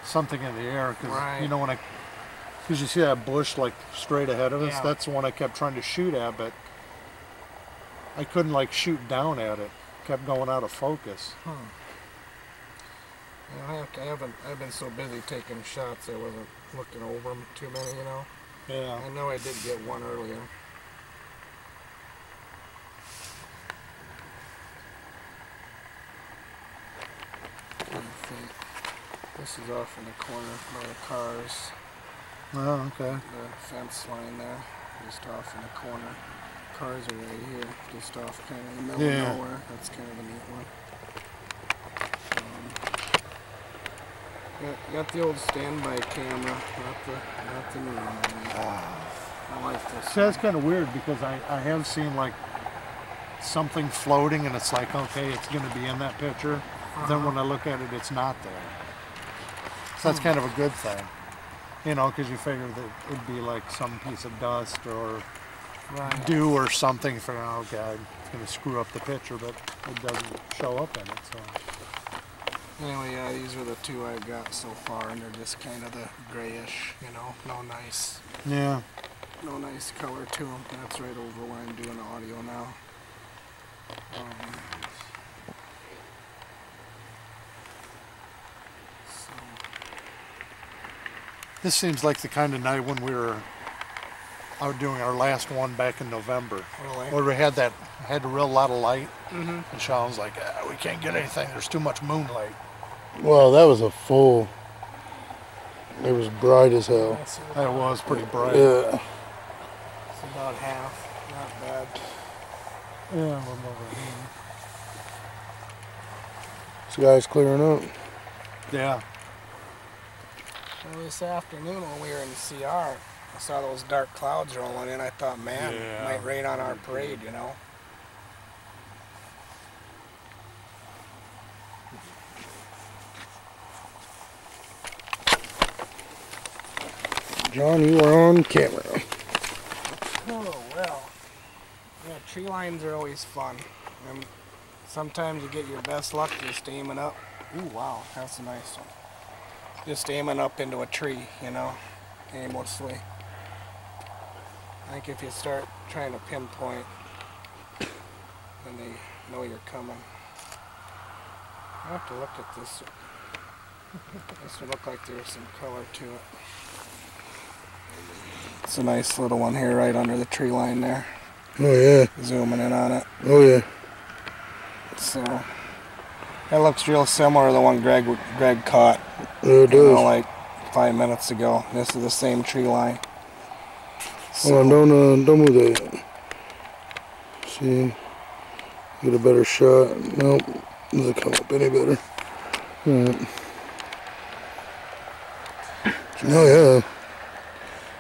something in the air, because Right. you know because you see that bush like straight ahead of us. Yeah. That's the one I kept trying to shoot at, but I couldn't like shoot down at it. Kept going out of focus. I've been so busy taking shots, I wasn't looking over them too many, you know. Yeah. I know I did get one earlier. This is off in the corner by the cars. Oh, okay. The fence line there, just off in the corner. Cars are right here, just off kind of in the middle of nowhere. That's kind of a neat one. Got the old standby camera, not the new one. I like this. See, that's kind of weird, because I have seen like something floating, and it's like, okay, it's going to be in that picture. Then when I look at it, it's not there. So that's kind of a good thing, you know, because you figure that it'd be like some piece of dust or dew or something. For oh god, it's going to screw up the picture, but it doesn't show up in it. So anyway, yeah, these are the two I've got so far, and they're just kind of the grayish, you know, no nice color to them. That's right over where I'm doing the audio now. this seems like the kind of night when we were out doing our last one back in November, where we had a real lot of light, and Sean's like, we can't get anything. There's too much moonlight. Well, that was a full. It was bright as hell. It was pretty bright. Yeah. It's about half. Not bad. Yeah, a little over here. Sky's clearing up. Yeah. Well, this afternoon when we were in CR, I saw those dark clouds rolling in. I thought, man, it might rain on our parade, you know. John, you are on camera. Oh, well. Yeah, tree lines are always fun. And sometimes you get your best luck just aiming up. Ooh, wow, that's a nice one. Just aiming up into a tree, you know, aimlessly. I think if you start trying to pinpoint, then they know you're coming. I have to look at this. This would look like there's some color to it. It's a nice little one here right under the tree line there. Oh yeah. Zooming in on it. Oh yeah. So that looks real similar to the one Greg caught. It does. Like 5 minutes ago. This is the same tree line. So, don't move that yet. See, get a better shot. Nope, doesn't come up any better. Alright. Oh yeah.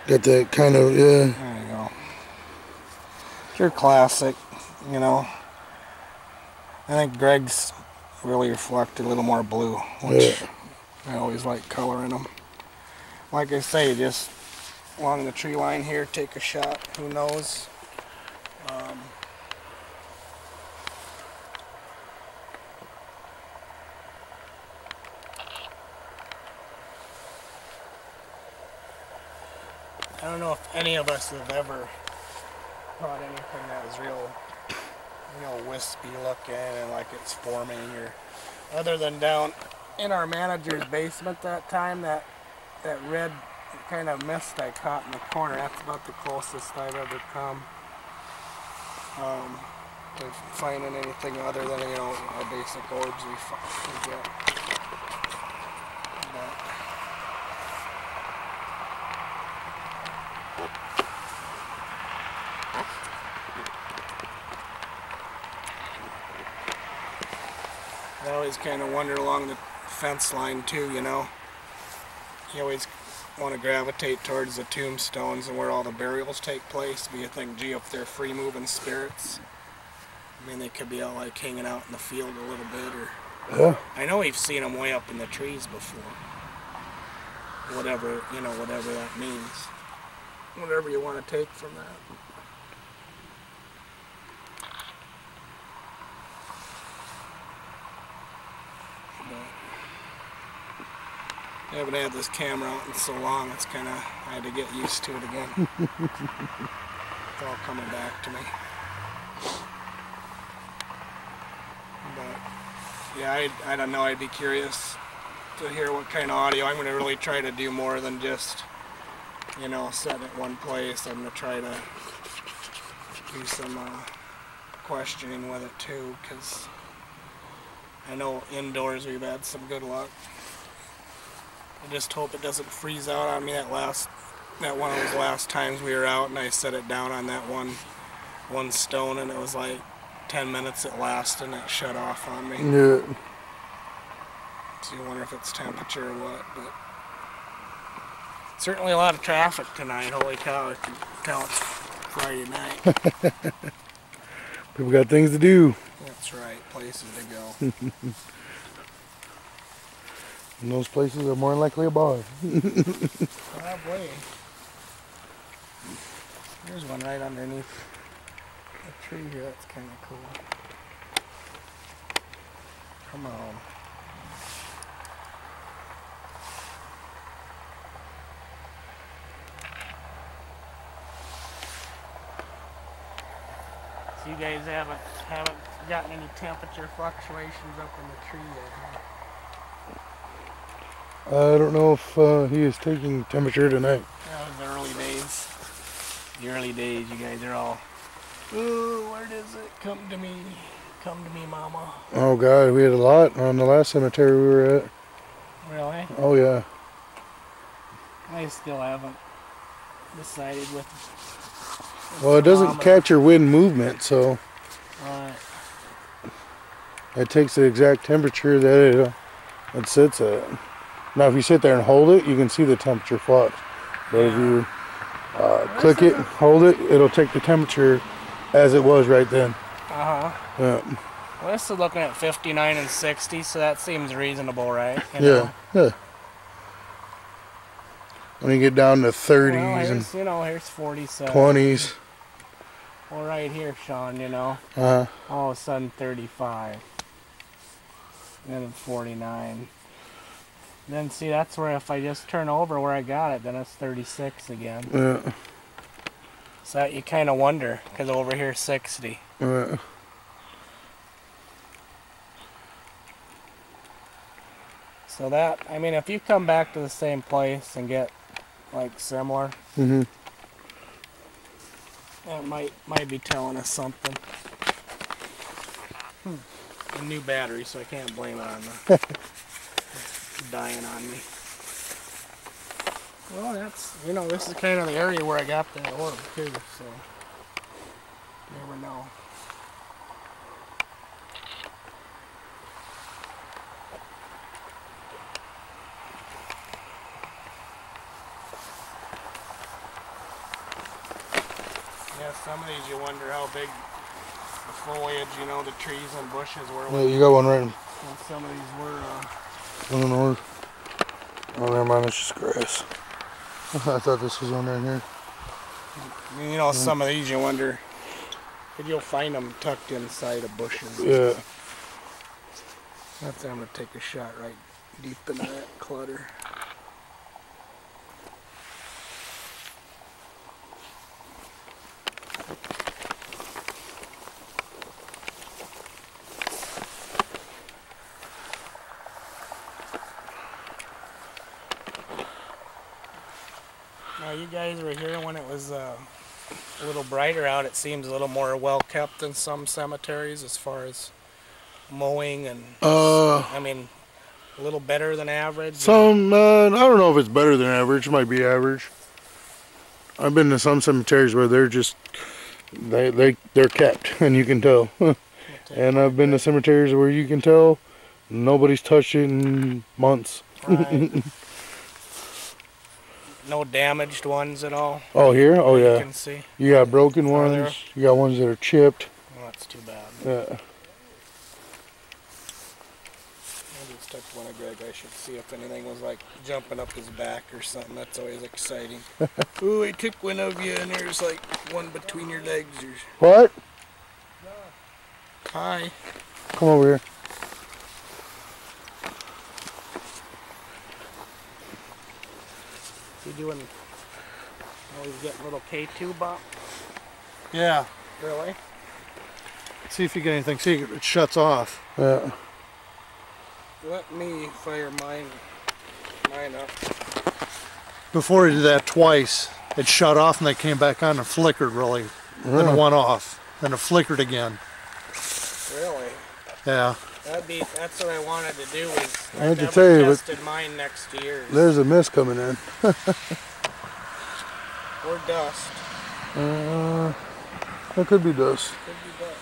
Got that kind of, yeah. There you go. Your classic, you know. I think Greg's really reflected a little more blue, which I always like color in them. Like I say, just along the tree line here, take a shot. Who knows? I don't know if any of us have ever caught anything that was real, you know, wispy looking and like it's forming, or other than down in our manager's basement that time, that red kind of mist I caught in the corner. That's about the closest I've ever come to finding anything other than, you know, our basic orbs we get. I always kind of wonder along the fence line too, you know. You always want to gravitate towards the tombstones and where all the burials take place. But you think, gee, if they're free-moving spirits, I mean, they could be out like hanging out in the field a little bit, or yeah. I know we've seen them way up in the trees before. Whatever, you know, whatever that means. Whatever you want to take from that. haven't had this camera out in so long, it's kind of, I had to get used to it again. It's all coming back to me. But, yeah, I don't know, I'd be curious to hear what kind of audio. I'm going to really try to do more than just, you know, sitting at one place. I'm going to try to do some questioning with it too, because I know indoors we've had some good luck. I just hope it doesn't freeze out on me that one of those last times we were out and I set it down on that one stone and it was like 10 minutes it lasted and it shut off on me. Yeah. So you wonder if it's temperature or what, but certainly a lot of traffic tonight. Holy cow, I can tell it's Friday night. People got things to do. That's right, places to go. And those places are more likely a bar. Probably. There's one right underneath the tree here, that's kind of cool. Come on. So you guys haven't gotten any temperature fluctuations up in the tree yet, huh? I don't know if he is taking temperature tonight. That was the early days. The early days, you guys are all, oh, where does it come to me? Come to me, mama. Oh God, we had a lot on the last cemetery we were at. Really? Oh yeah. I still haven't decided with Well, it doesn't catch your wind movement, so it takes the exact temperature that it sits at. Now, if you sit there and hold it, you can see the temperature flux. But if you click it, hold it, it'll take the temperature as it was right then. Uh-huh. Yeah. Well, this is looking at 59 and 60, so that seems reasonable, right? Yeah. Yeah. When you get down to 30s well, here's, here's 47. 20s. Well, right here, Sean, Uh-huh. all of a sudden 35. And then 49. Then see, that's where if I just turn over where I got it, then it's 36 again. Yeah. So that you kind of wonder, because over here 60. Yeah. So that, I mean, if you come back to the same place and get like similar, that might be telling us something. A new battery, so I can't blame it on the dying on me. Well, that's, this is kind of the area where I got that orb too, so you never know. Yeah, some of these you wonder how big the foliage, the trees and bushes were. Yeah, you got one right. Well, some of these were. I don't know. Oh, never mind, it's just grass. I thought this was one right here. Some of these you wonder, but you'll find them tucked inside of bushes. Yeah. That's, I'm going to take a shot right deep into that clutter. Now, you guys were here when it was a little brighter out. It seems a little more well kept than some cemeteries as far as mowing and, I mean, a little better than average. I don't know if it's better than average. It might be average. I've been to some cemeteries where they're just, they're kept, and you can tell. And I've been to cemeteries where you can tell nobody's touched it in months. Right. No damaged ones at all? Oh, here? Oh, yeah. You can see? You got broken ones. You got ones that are chipped. Well, that's too bad. Yeah. Maybe it's touched one of Greg. I should see if anything was like jumping up his back or something. That's always exciting. Ooh, I took one of you and there's like one between your legs. What? Hi. Come over here. You doing, always getting little K2 bop? Yeah. Really? See if you get anything. See, it shuts off. Yeah. Let me fire mine up. Before he did that twice, it shut off and they came back on and flickered really. Then it went off. Then it flickered again. Really? Yeah. That's what I wanted to do was I had to tell you, but tested mine next to yours. there's a mist coming in. Or dust. That could be dust. Could be dust.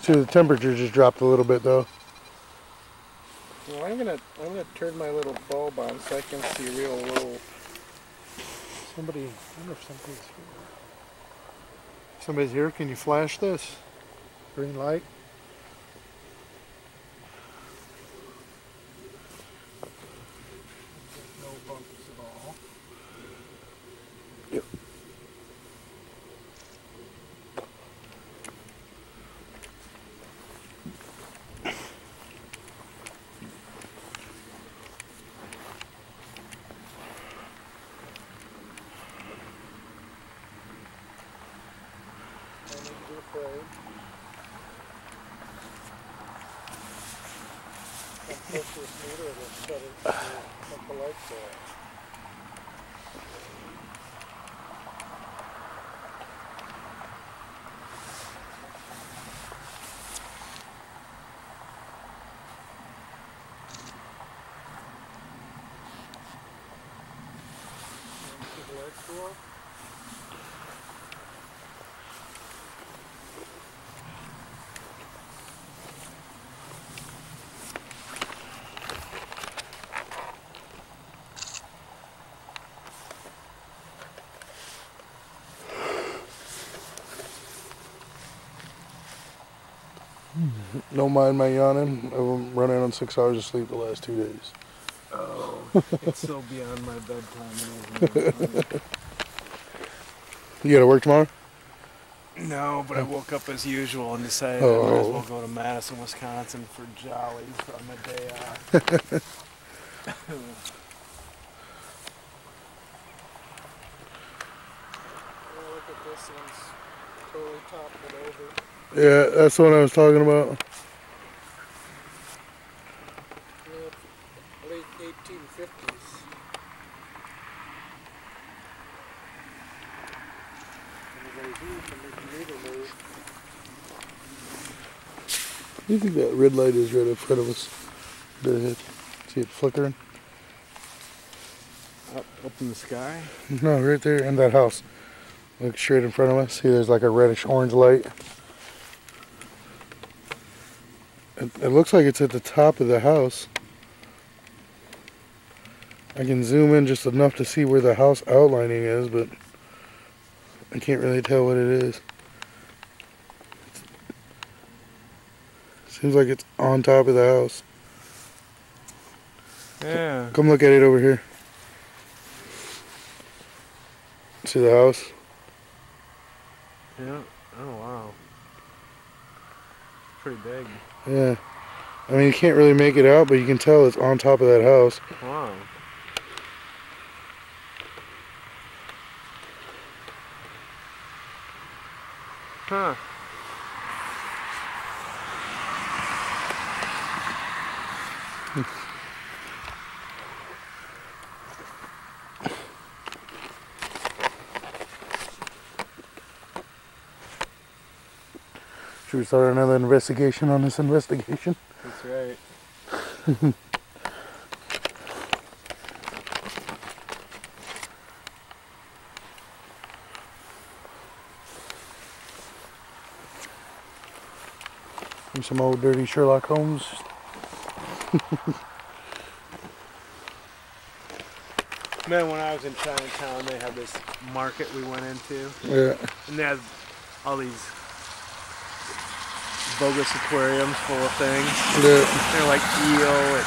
See, the temperature just dropped a little bit though. Well, I'm gonna turn my little bulb on so I can see real low. I wonder if somebody's here. Somebody's here. Can you flash this? Green light. No bumps at all. Yep. Don't mind my yawning. I'm running on 6 hours of sleep the last 2 days. Oh, it's so beyond my bedtime. You gotta work tomorrow? No, but I woke up as usual and decided I might as well go to Madison, Wisconsin for jollies on my day off. Oh, look at this one's totally topped it over. Yeah, that's the one I was talking about. Late 1850s. You think that red light is right in front of us? Dead. See it flickering? Up in the sky? No, right there in that house. Look straight in front of us. See, there's like a reddish orange light. It looks like it's at the top of the house. I can zoom in just enough to see where the house outlining is, but I can't really tell what it is. Seems like it's on top of the house. Yeah. Come look at it over here. See the house? Yeah. Oh, wow. Pretty big. Yeah. I mean, you can't really make it out, but you can tell it's on top of that house. Wow. Huh. Should we start another investigation on this investigation? That's right. Some old dirty Sherlock Holmes. Man, when I was in Chinatown, they had this market we went into. Yeah. And they had all these bogus aquariums full of things. Yeah. They're like eel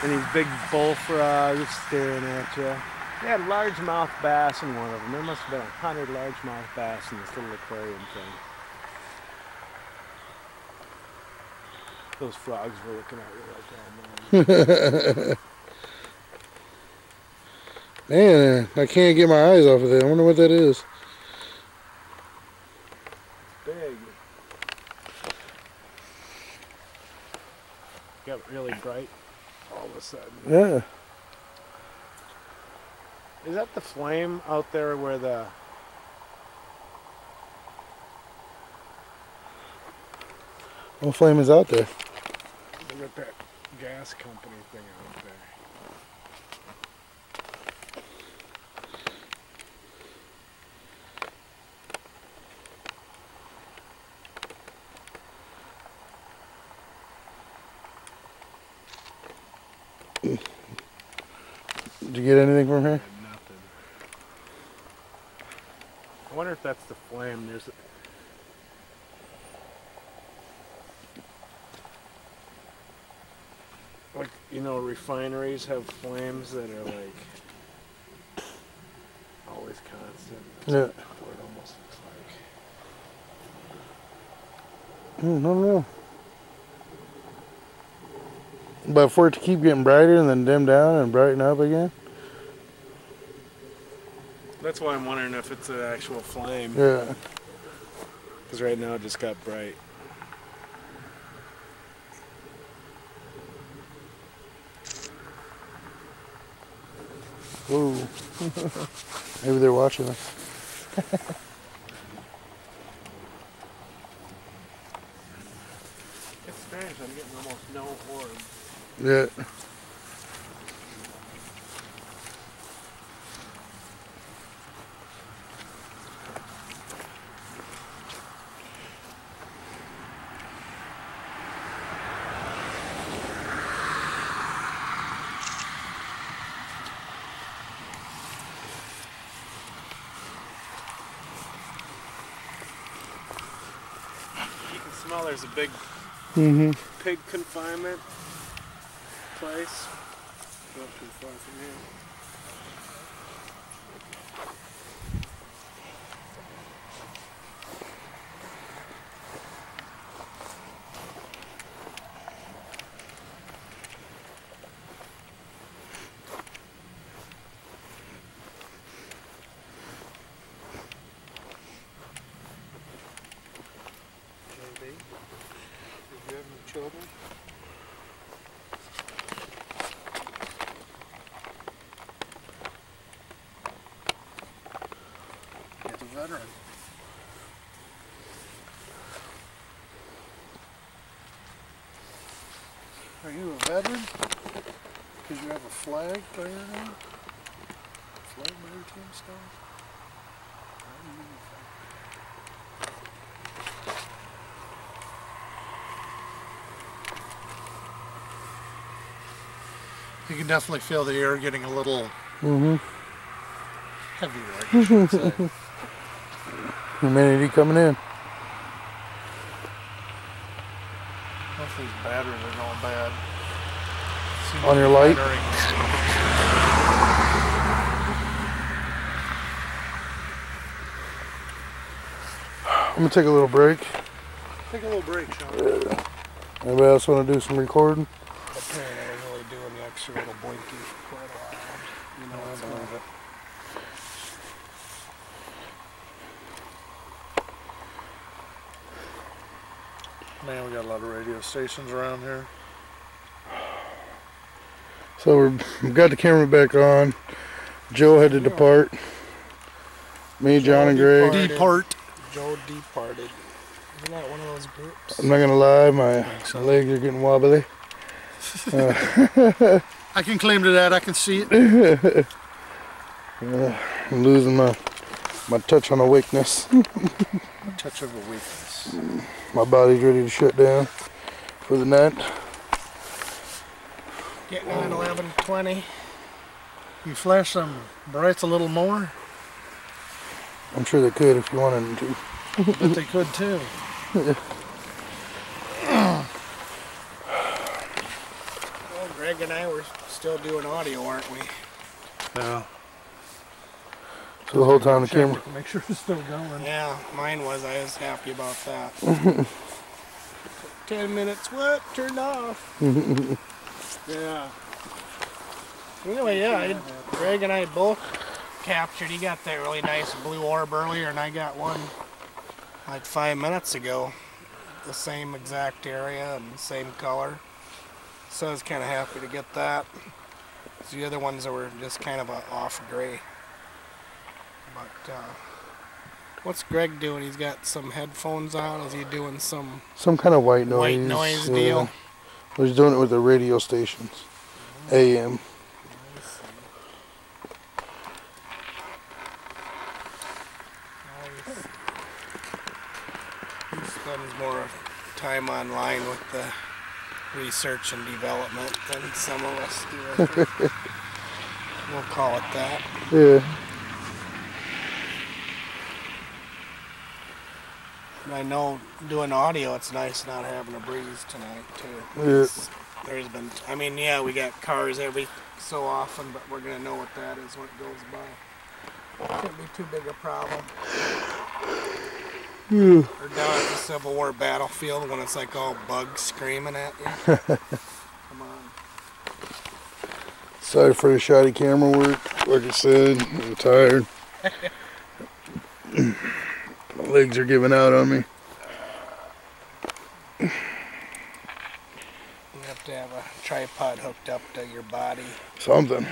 and these big bullfrogs staring at you. They had largemouth bass in one of them. There must have been 100 largemouth bass in this little aquarium thing. Those frogs were looking at you like that, man. Man, I can't get my eyes off of it. I wonder what that is. Big. Got really bright all of a sudden. Yeah. Is that the flame out there where the... What flame is out there? Look at that gas company thing out there. Did you get anything from here? Nothing. I wonder if that's the flame. There's... Like, you know, refineries have flames that are like always constant. That's Yeah. what it almost looks like. I don't know. But for it to keep getting brighter and then dim down and brighten up again? That's why I'm wondering if it's an actual flame. Yeah. Because right now it just got bright. Whoa. Maybe they're watching us. It's strange, I'm getting almost no orbs. Yeah. You can smell there's a big pig confinement place. Not too far from here. JB, did you have any children? It's a veteran. Are you a veteran? Because you have a flag by your name? Flag by your tombstone? You can definitely feel the air getting a little heavier, I guess you would say. Humidity coming in. Both these batteries are going bad. Seem to On your be light? battering. I'm gonna take a little break. Take a little break, Sean. Anybody else want to do some recording? Apparently I was really doing the extra little blinky for quite a while. You know, I believe it. Man, we got a lot of radio stations around here. So we've got the camera back on. Joe had to depart. Me, John, and Greg. Depart. Joe departed. Isn't that one of those groups? I'm not gonna lie, my legs are getting wobbly. I can claim to that. I can see it. I'm losing my touch on awakeness. Touch of a weakness. My body's ready to shut down for the night. Getting on 11:20. You flash some brights a little more? I'm sure they could if you wanted them to. I bet they could too. Well, Greg and I were still doing audio, aren't we? Yeah. So the whole time the camera. Make sure it's still going. Yeah, mine was. I was happy about that. 10 minutes, what? Turned off. Yeah. Anyway, yeah, Greg and I both captured. He got that really nice blue orb earlier, and I got one like 5 minutes ago. The same exact area and same color. So I was kind of happy to get that. The other ones that were just kind of a off gray. But what's Greg doing? He's got some headphones on. Is he doing some kind of white noise. white noise deal? He's doing it with the radio stations. AM. He spends more time online with the research and development than some of us do. I think. We'll call it that. Yeah. And I know doing audio, it's nice not having a breeze tonight too. Yeah. There's been, I mean, yeah, we got cars every so often, but we're gonna know what that is when it goes by. Shouldn't be too big a problem. Yeah. Or down at the Civil War battlefield when it's like all bugs screaming at you. Come on. Sorry for the shoddy camera work. Like I said, I'm tired. My legs are giving out on me. You have to have a tripod hooked up to your body. Something.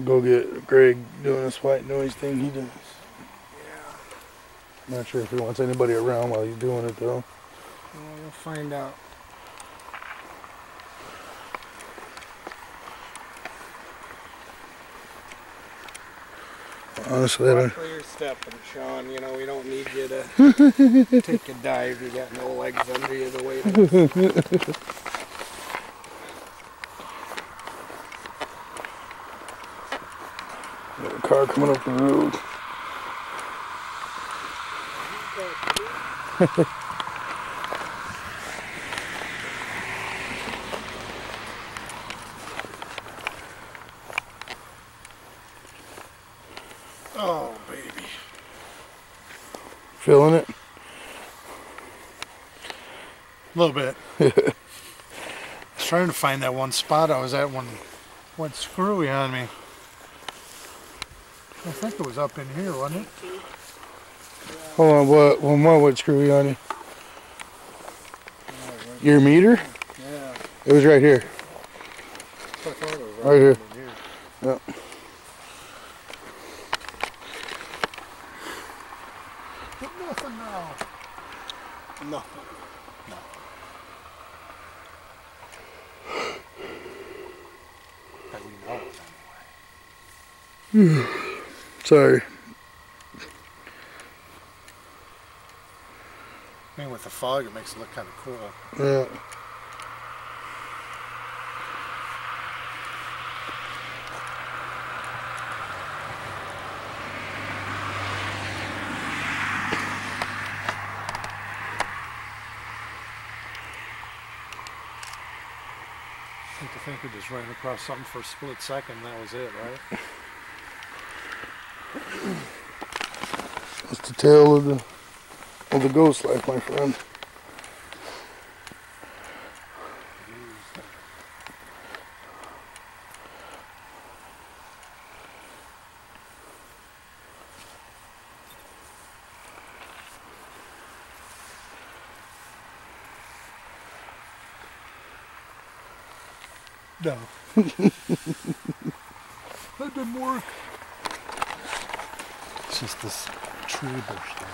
Go get Greg doing this white noise thing he does. Yeah. Not sure if he wants anybody around while he's doing it though. Well, we'll find out. Honestly, I Watch don't. where you're stepping, Sean. You know, we don't need you to take a dive. You got no legs under you the way it is. Got a car coming up the road. Oh, baby. Feeling it? A little bit. I was trying to find that one spot I was at when it went screwy on me. I think it was up in here, wasn't it? Hold on, what would screw you on you? Your meter? Yeah. It was right here. I thought it was Right here. in here. Yep. Nothing now. Nothing. No. That we know of anyway. Sorry. I mean, with the fog, it makes it look kind of cool. Yeah. I think we just ran across something for a split second. That was it, right? That's the tail of the ghost life, my friend. No. That didn't work. It's just this tree bush there.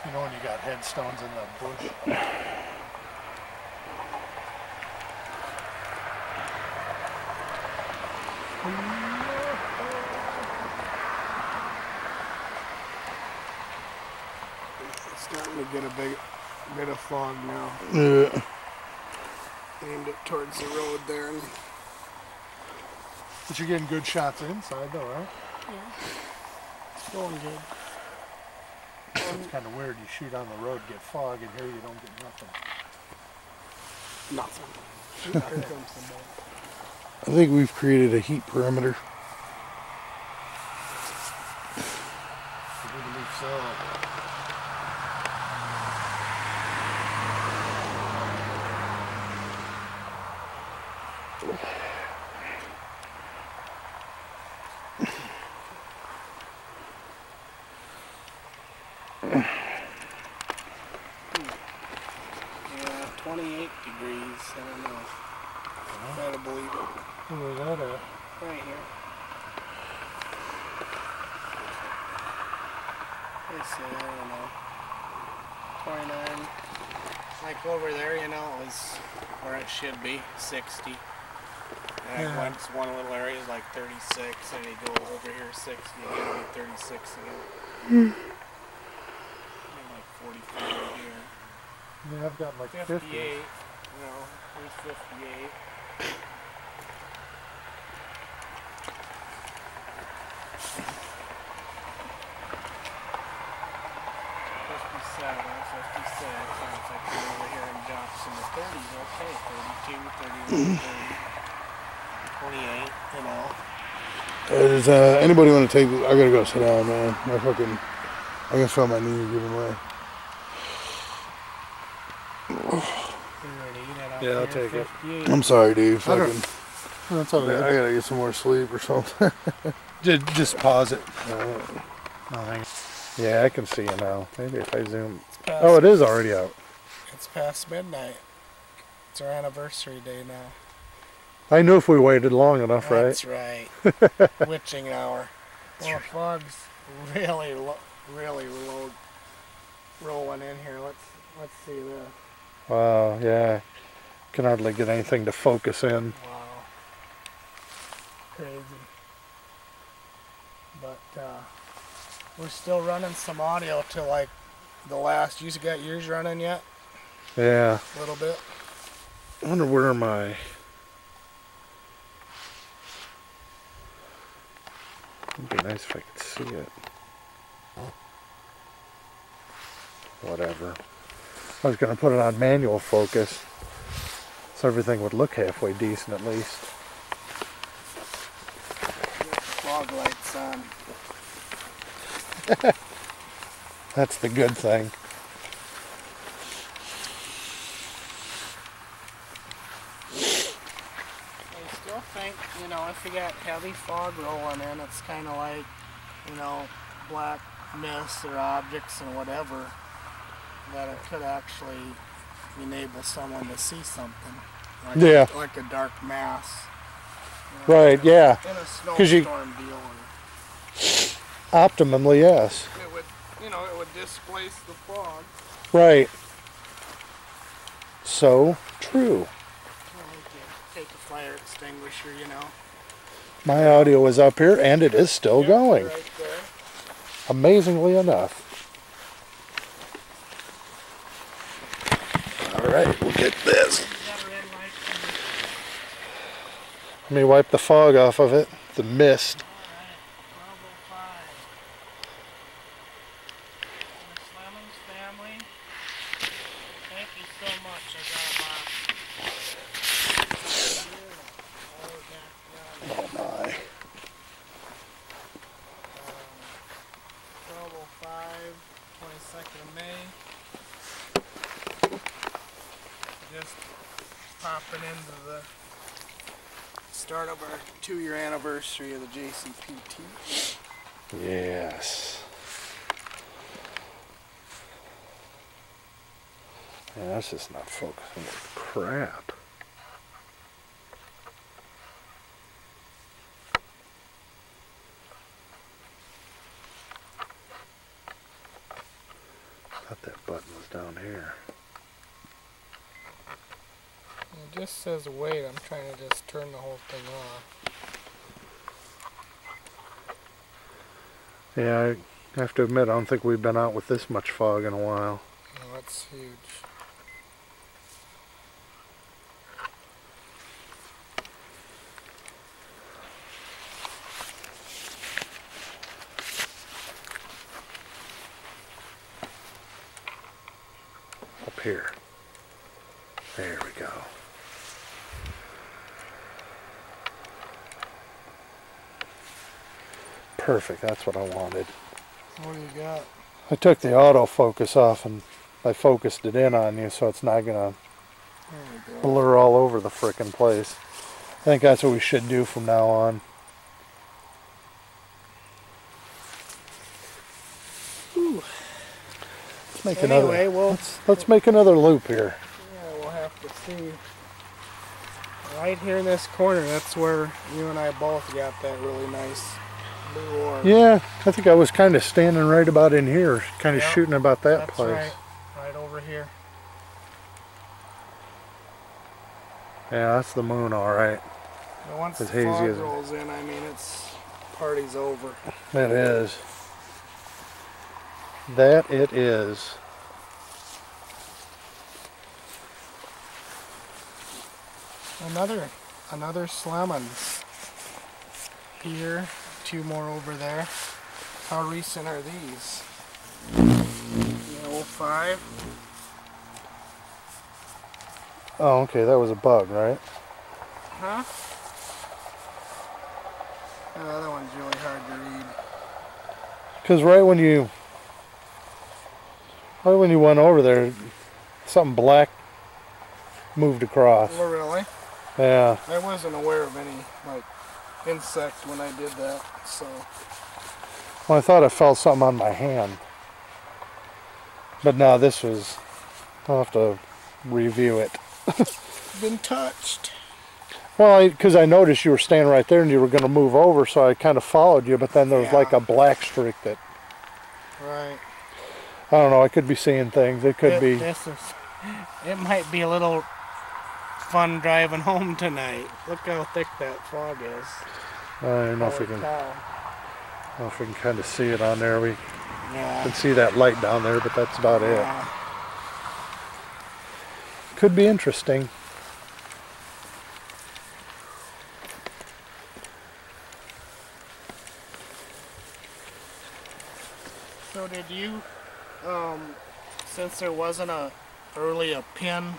You know when you got headstones in the bush? It's starting to get a bit of fog now. Yeah. Aimed it towards the road there. And But you're getting good shots inside though, right? it's going good. It's kind of weird. You shoot on the road, get fog, and here you don't get nothing. Nothing. Here comes the boat. I think we've created a heat perimeter. I do believe so. Yeah, 28 degrees. I don't know. Try to believe it. Where's that at? Right here. Let's see, I don't know. 29. Like over there, you know, it was where it should be, 60. And Yeah. I went to one little area is like 36, and you go over here 60 again, 36 again. Like 45 here. Yeah, I've got like 58. 50. No, here's 58. And it's like over here in Johnson, the 30s, okay, 32, 31, 30, 28, you know. Does anybody want to take this? I gotta go sit down, man. I can feel my knees giving way. Yeah, I'll take it. 58. I'm sorry, dude. I don't- Fucking, That's all I right. gotta get some more sleep or something. Just pause it. Nothing. Yeah, I can see you now. Maybe if I zoom. Oh, it is already out. It's past midnight. It's our anniversary day now. I knew if we waited long enough, right? That's right. Witching hour. Well, the fog's really rolling in here. Let's see this. Wow, yeah. Can hardly get anything to focus in. Wow. Crazy. But we're still running some audio to like the last. You got yours running yet? Yeah. A little bit. I wonder where my... It'd be nice if I could see it. Whatever. I was going to put it on manual focus so everything would look halfway decent at least. Fog lights on. That's the good thing. I still think, you know, if you got heavy fog rolling in, it's kind of like, you know, black mist or objects and whatever, that it could actually enable someone to see something. Like Yeah. like a dark mass. You Right, yeah. In a 'Cause you- snowstorm deal. Optimally, yes. It would, you know, it would displace the fog. Right. So true. You know, take a fire extinguisher, you know. My audio is up here and it is still Yep, going. right there. Amazingly enough. Alright, we'll get this. Let me wipe the fog off of it. The mist. Thank you so much. I got a box. Oh my. 12:05, 22nd of May. Just popping into the start of our 2-year anniversary of the JCPT. Yes. Yeah, that's just not focusing with crap. Thought that button was down here. It just says wait. I'm trying to just turn the whole thing off. Yeah, I have to admit, I don't think we've been out with this much fog in a while. Oh, that's huge. Up here. There we go. perfect. That's what I wanted. What do you got? I took the autofocus off and I focused it in on you so it's not going to There we go. blur all over the frickin' place. I think that's what we should do from now on. Ooh. Let's make Anyway, another. Let's make another loop here. Yeah, we'll have to see. Right here in this corner, that's where you and I both got that really nice blue orb. Yeah, I think I was kind of standing right about in here, kind of Yep, shooting about that that's place. right. Right over here. Yeah, that's the moon, all right. And once the As hazy fog as it- rolls in, I mean, party's over. It is. That it is. Another Slemons. Here, 2 more over there. How recent are these? 05. Oh, okay, that was a bug, right? Huh? The other one's really hard to read. Because right when you went over there, something black moved across. Oh, really? Yeah. I wasn't aware of any, like, insect when I did that, so. Well, I thought I felt something on my hand. But no, this was, I'll have to review it. Been touched. Well, because I noticed you were standing right there and you were going to move over, so I kind of followed you, but then there was Yeah. like a black streak that, Right. I don't know, I could be seeing things. It could be. It might be a little fun driving home tonight. Look how thick that fog is. I don't know if we Holy can, cow. I don't know if we can kind of see it on there. We Yeah. can see that light down there, but that's about it. Yeah. Could be interesting. So did you, since there wasn't early a pin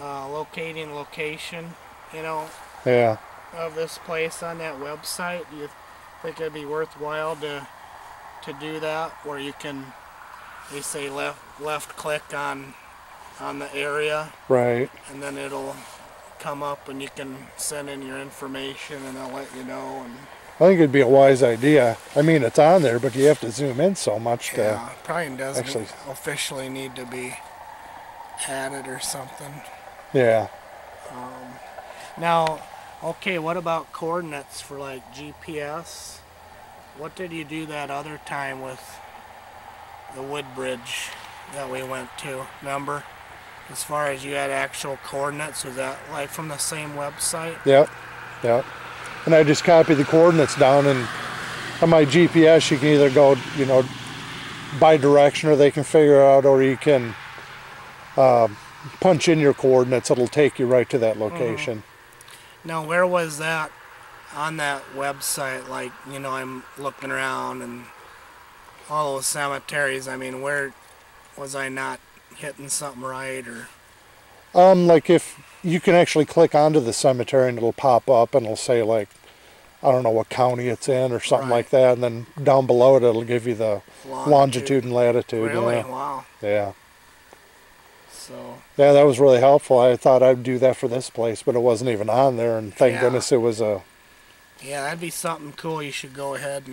locating location, Yeah. of this place on that website, do you think it'd be worthwhile to do that, where you can, they say left click on the area, Right. and then it'll come up and you can send in your information and they'll let you know. And I think it'd be a wise idea. I mean, it's on there, but you have to zoom in so much to. yeah, probably doesn't actually- officially need to be added or something. Yeah. Now, okay, what about coordinates for like GPS? What did you do that other time with the Woodbridge that we went to? Remember? As far as you had actual coordinates, was that like from the same website? Yep. Yep. And I just copy the coordinates down, and on my GPS you can either go, by direction, or they can figure out, or you can punch in your coordinates. It'll take you right to that location. Now, where was that on that website? Like, I'm looking around and all those cemeteries. I mean, where was I not hitting something right, or? Like if you can actually click onto the cemetery and it'll pop up and it'll say like, I don't know what county it's in or something Right. like that, and then down below it it'll give you the longitude and latitude. Really? Yeah. Wow. Yeah. So. Yeah, that was really helpful. I thought I'd do that for this place, but it wasn't even on there, and thank Yeah. goodness it was a. Yeah, that'd be something cool. You should go ahead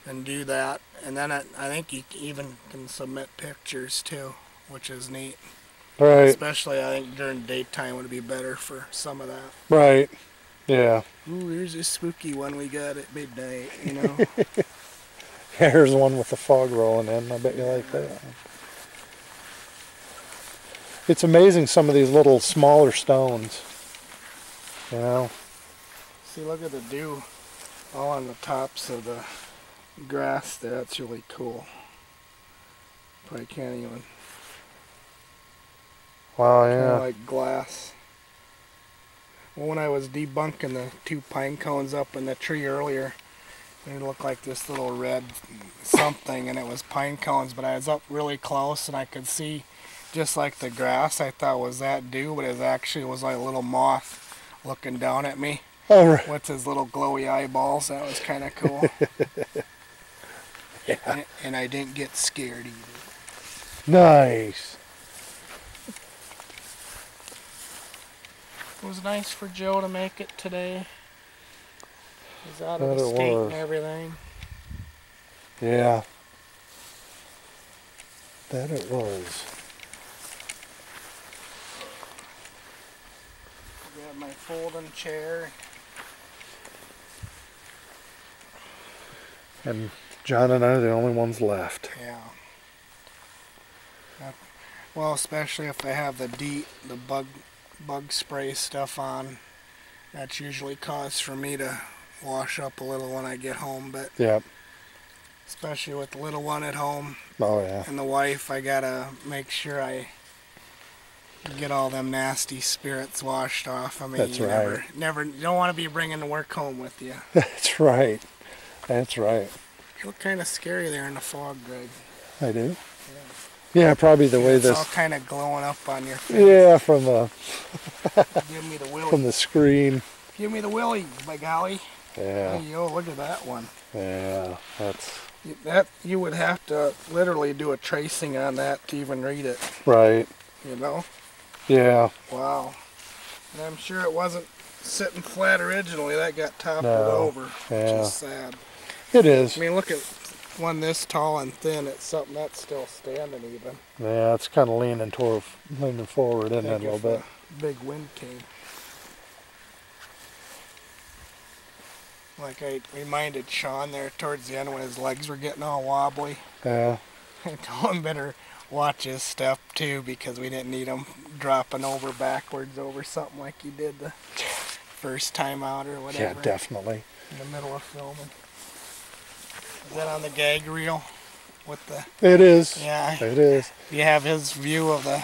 and do that. And then I think you even can submit pictures too, which is neat. Right. Especially, I think during daytime would be better for some of that. Right. Yeah. Ooh, there's a spooky one we got at midnight, Yeah, here's one with the fog rolling in. I bet you like that. It's amazing, some of these little smaller stones. See, look at the dew all on the tops of the grass there. That's really cool. Probably can't even. Wow, Kind yeah. of like glass. Well, when I was debunking the 2 pine cones up in the tree earlier, it looked like this little red something, and it was pine cones, but I was up really close and I could see just like the grass. I thought was that dew, but it actually was like a little moth looking down at me. Oh, right. with his little glowy eyeballs. That was kind of cool. Yeah. And I didn't get scared either. Nice. It was nice for Joe to make it today. He's out of That the it state was. and everything. Yeah. That it was. Got my folding chair. And John and I are the only ones left. Yeah. Well, especially if I have the bug spray stuff on. That's usually cause for me to wash up a little when I get home, but Yep. especially with the little one at home Oh, yeah. and the wife, I gotta make sure I get all them nasty spirits washed off. I mean, That's you right. you don't want to be bringing the work home with you. That's right. That's right. You look kind of scary there in the fog, Greg. I do. Yeah, probably the way It's all this. kind of glowing up on your face. Yeah, from the Give me the willy. from the screen. Give me the willy, by golly. Yeah. Hey, yo, look at that one. Yeah. That's That you would have to literally do a tracing on that to even read it. right. You know? Yeah. Wow. And I'm sure it wasn't sitting flat originally. That got toppled No. over. Which Yeah. is sad. It is. I mean, look at one this tall and thin. It's something that's still standing even. Yeah, it's kind of leaning forward, isn't it, a Think little if bit? a big wind came. Like I reminded Sean there towards the end when his legs were getting all wobbly. Yeah. I told him better watch his step too because we didn't need him dropping over backwards over something like he did the first time out or whatever. Yeah, definitely. In the middle of filming. Is that on the gag reel? With the It is. yeah. It is. You have his view of the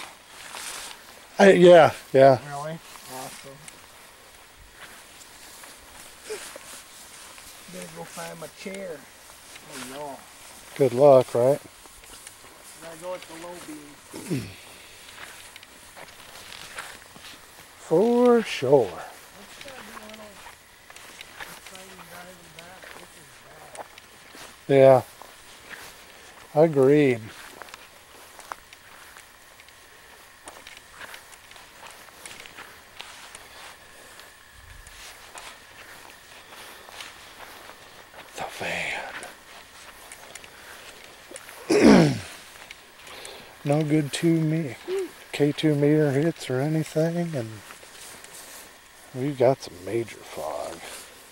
Yeah. really awesome. Better go find my chair. Oh no. Good luck, right? Gotta go with the low beam. For sure. Let's do a little exciting driving back. This is bad. Yeah. Agreed. The van. No good K2 meter hits or anything, and we got some major fog.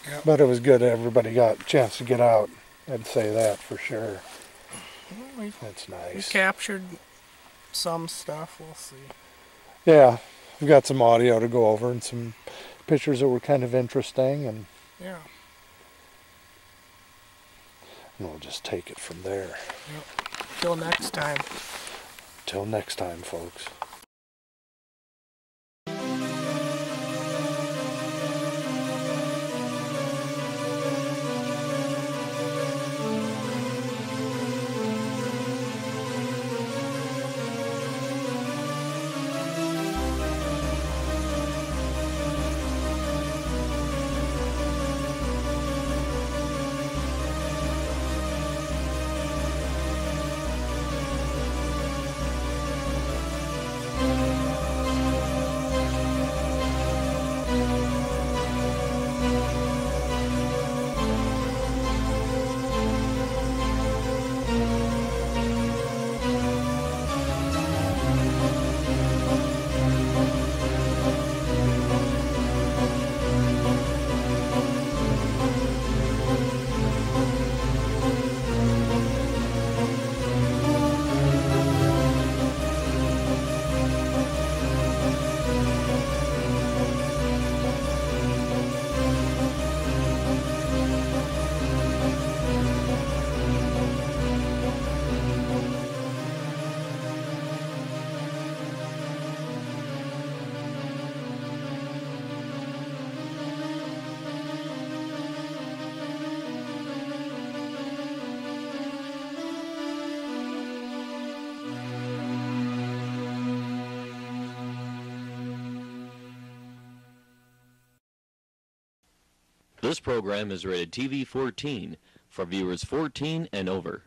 Yep. But it was good everybody got a chance to get out. I'd say that for sure. We That's nice. captured some stuff. We'll see. Yeah, we got some audio to go over and some pictures that were kind of interesting, and Yeah. we'll just take it from there. Yep. Till next time. Till next time, folks. This program is rated TV 14 for viewers 14 and over.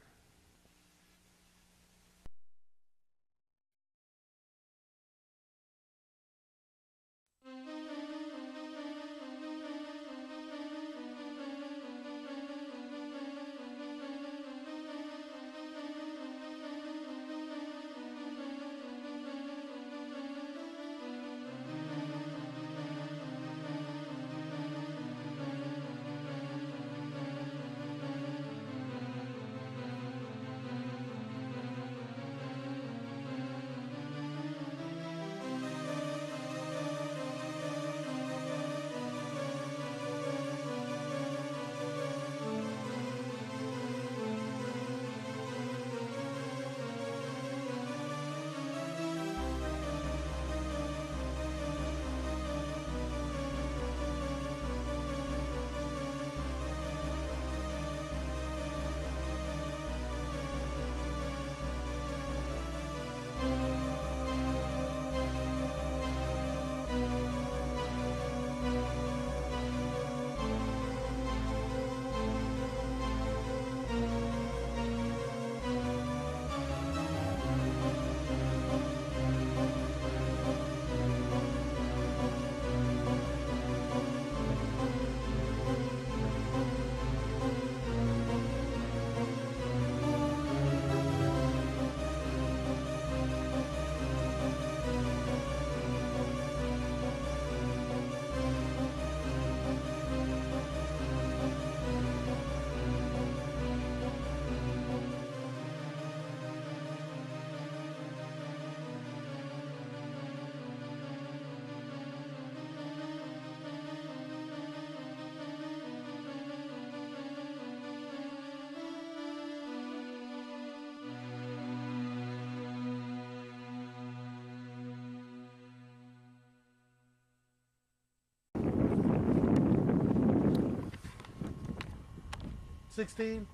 $16,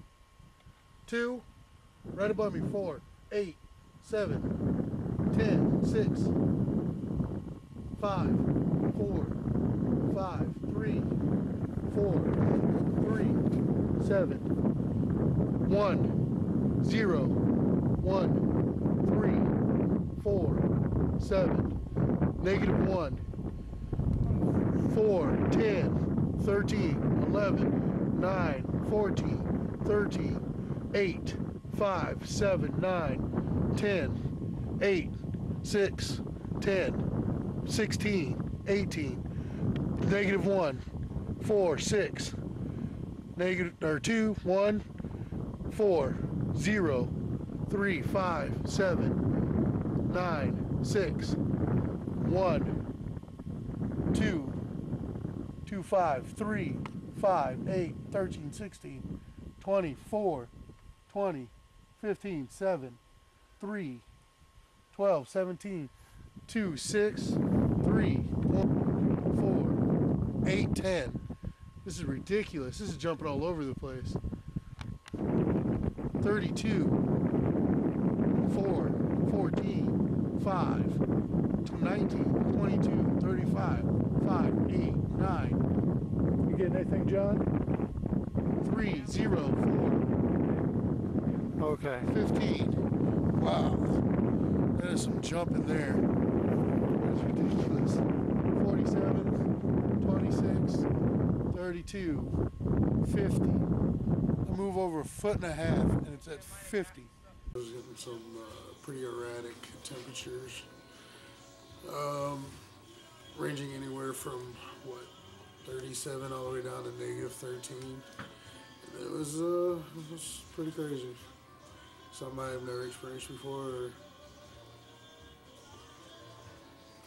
2, right above me, 4, 8, 7, 10, 6, 5, 4, 5, 3, 4, 3, 7, 1, 0, 1, 3, 4, 7, negative 1, 4, 10, 13, 11, 9, 14, 13, 8, 5, 7, 9, 10, 8, 6, 10, 16, 18, negative 1, 4, 6, negative, or 2, 1, 4, 0, 3, 5, 7, 9, 6, 1, 2, 2, 5, 3, 5, 8, 13, 16, 20, 4, 20, 15, 7, 3, 12, 17, 2, 6, 3, 1, 4, 8, 10. This is ridiculous. This is jumping all over the place. 32, 4, 14, 5, 19, 22, 35, 5, 8, 9. You getting anything, John? 3, 0, 4. Okay. 15. Wow. That is some jumping there. That's ridiculous. 47, 26, 32, 50. I move over 1.5 feet and it's at 50. I was getting some pretty erratic temperatures. Ranging anywhere from, what, 37 all the way down to negative 13. And it was pretty crazy. Something I have never experienced before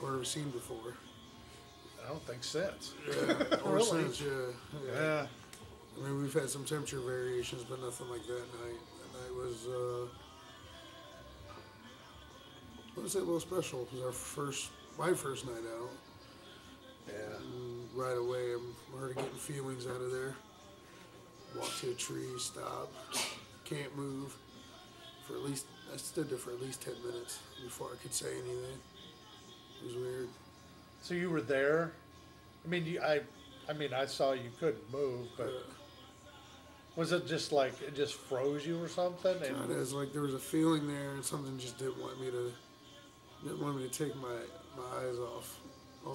or ever seen before. I don't think since. Yeah, or Really? since, yeah. I mean, we've had some temperature variations, but nothing like that night. That night was, I would say a little special. It was my first night out. Yeah. And right away, I'm already getting feelings out of there. Walked to a tree, stopped, can't move. I stood there for at least 10 minutes before I could say anything. It was weird. So you were there? I mean, I mean, I saw you couldn't move, but was it just like it just froze you or something? Kind of, And it's like there was a feeling there, and something just didn't want me to take my eyes off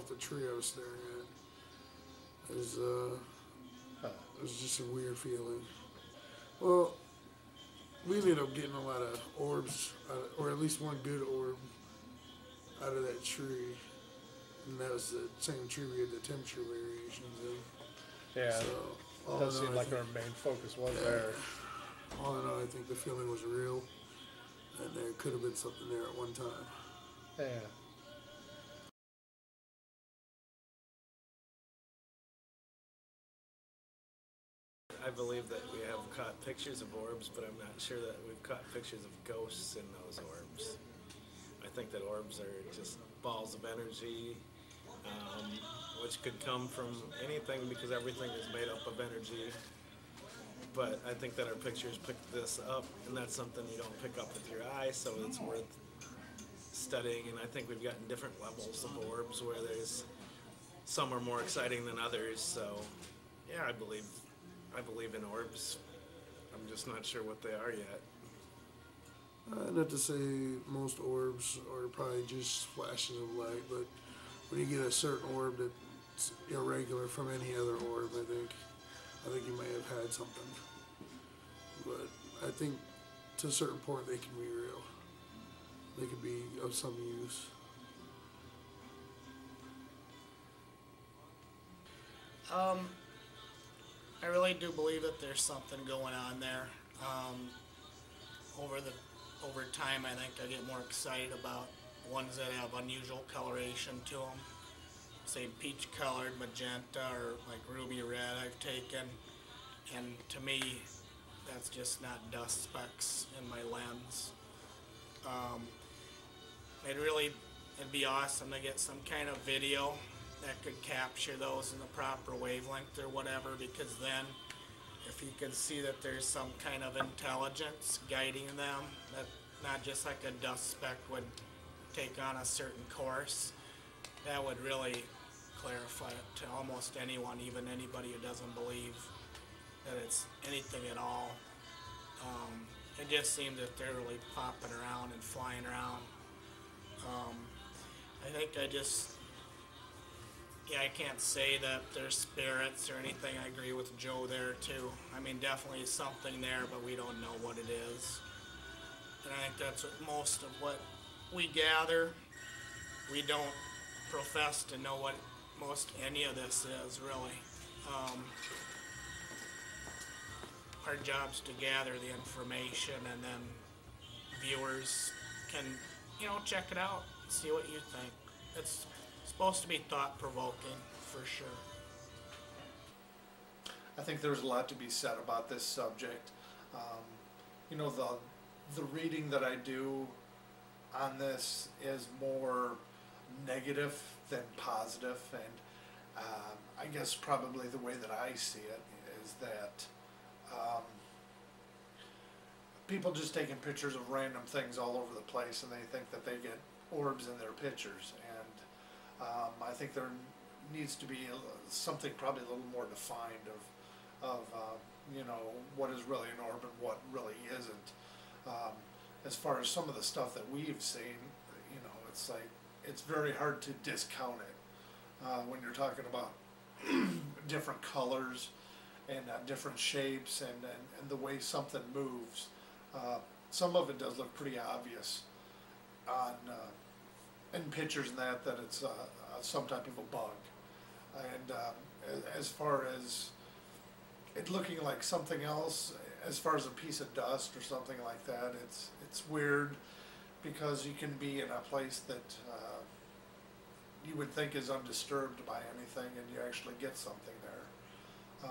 the tree I was staring at. It was just a weird feeling. Well, we ended up getting a lot of orbs, or at least one good orb out of that tree, and that was the same tree we had the temperature variations in. yeah, So, it all does in seem all, like our main focus was there. all in all, I think the feeling was real, and there could have been something there at one time. Yeah. I believe that we have caught pictures of orbs, but I'm not sure that we've caught pictures of ghosts in those orbs. I think that orbs are just balls of energy, which could come from anything because everything is made up of energy. But I think that our pictures pick this up, and that's something you don't pick up with your eye, so it's worth studying. And I think we've gotten different levels of orbs where there's some are more exciting than others. So, yeah, I believe in orbs. I'm just not sure what they are yet. Not to say most orbs are probably just flashes of light, but when you get a certain orb that's irregular from any other orb, I think you may have had something. But I think to a certain point they can be real. They could be of some use. I really do believe that there's something going on there. Over time, I think I get more excited about ones that have unusual coloration to them. Say peach colored, magenta, or like ruby red I've taken. And to me, that's just not dust specks in my lens. It'd be awesome to get some kind of video that could capture those in the proper wavelength or whatever, because then if you could see that there's some kind of intelligence guiding them, that not just like a dust speck would take on a certain course, that would really clarify it to almost anyone, even anybody who doesn't believe that it's anything at all. It just seems that they're really popping around and flying around. I can't say that they're spirits or anything. I agree with Joe there too. I mean, definitely something there, but we don't know what it is. And I think that's what most of what we gather. We don't profess to know what most any of this is, really. Our job's to gather the information, and then viewers can, check it out, see what you think. It's supposed to be thought-provoking, for sure. I think there's a lot to be said about this subject. The reading that I do on this is more negative than positive, and I guess probably the way that I see it is that people just taking pictures of random things all over the place, and they think that they get orbs in their pictures, and I think there needs to be something probably a little more defined of what is really an orb and what really isn't. As far as some of the stuff that we've seen, it's like it's very hard to discount it when you're talking about different colors and different shapes and the way something moves. Some of it does look pretty obvious on in pictures and that it's some type of a bug. And as far as it looking like something else, as far as a piece of dust or something like that, it's weird because you can be in a place that you would think is undisturbed by anything, and you actually get something there.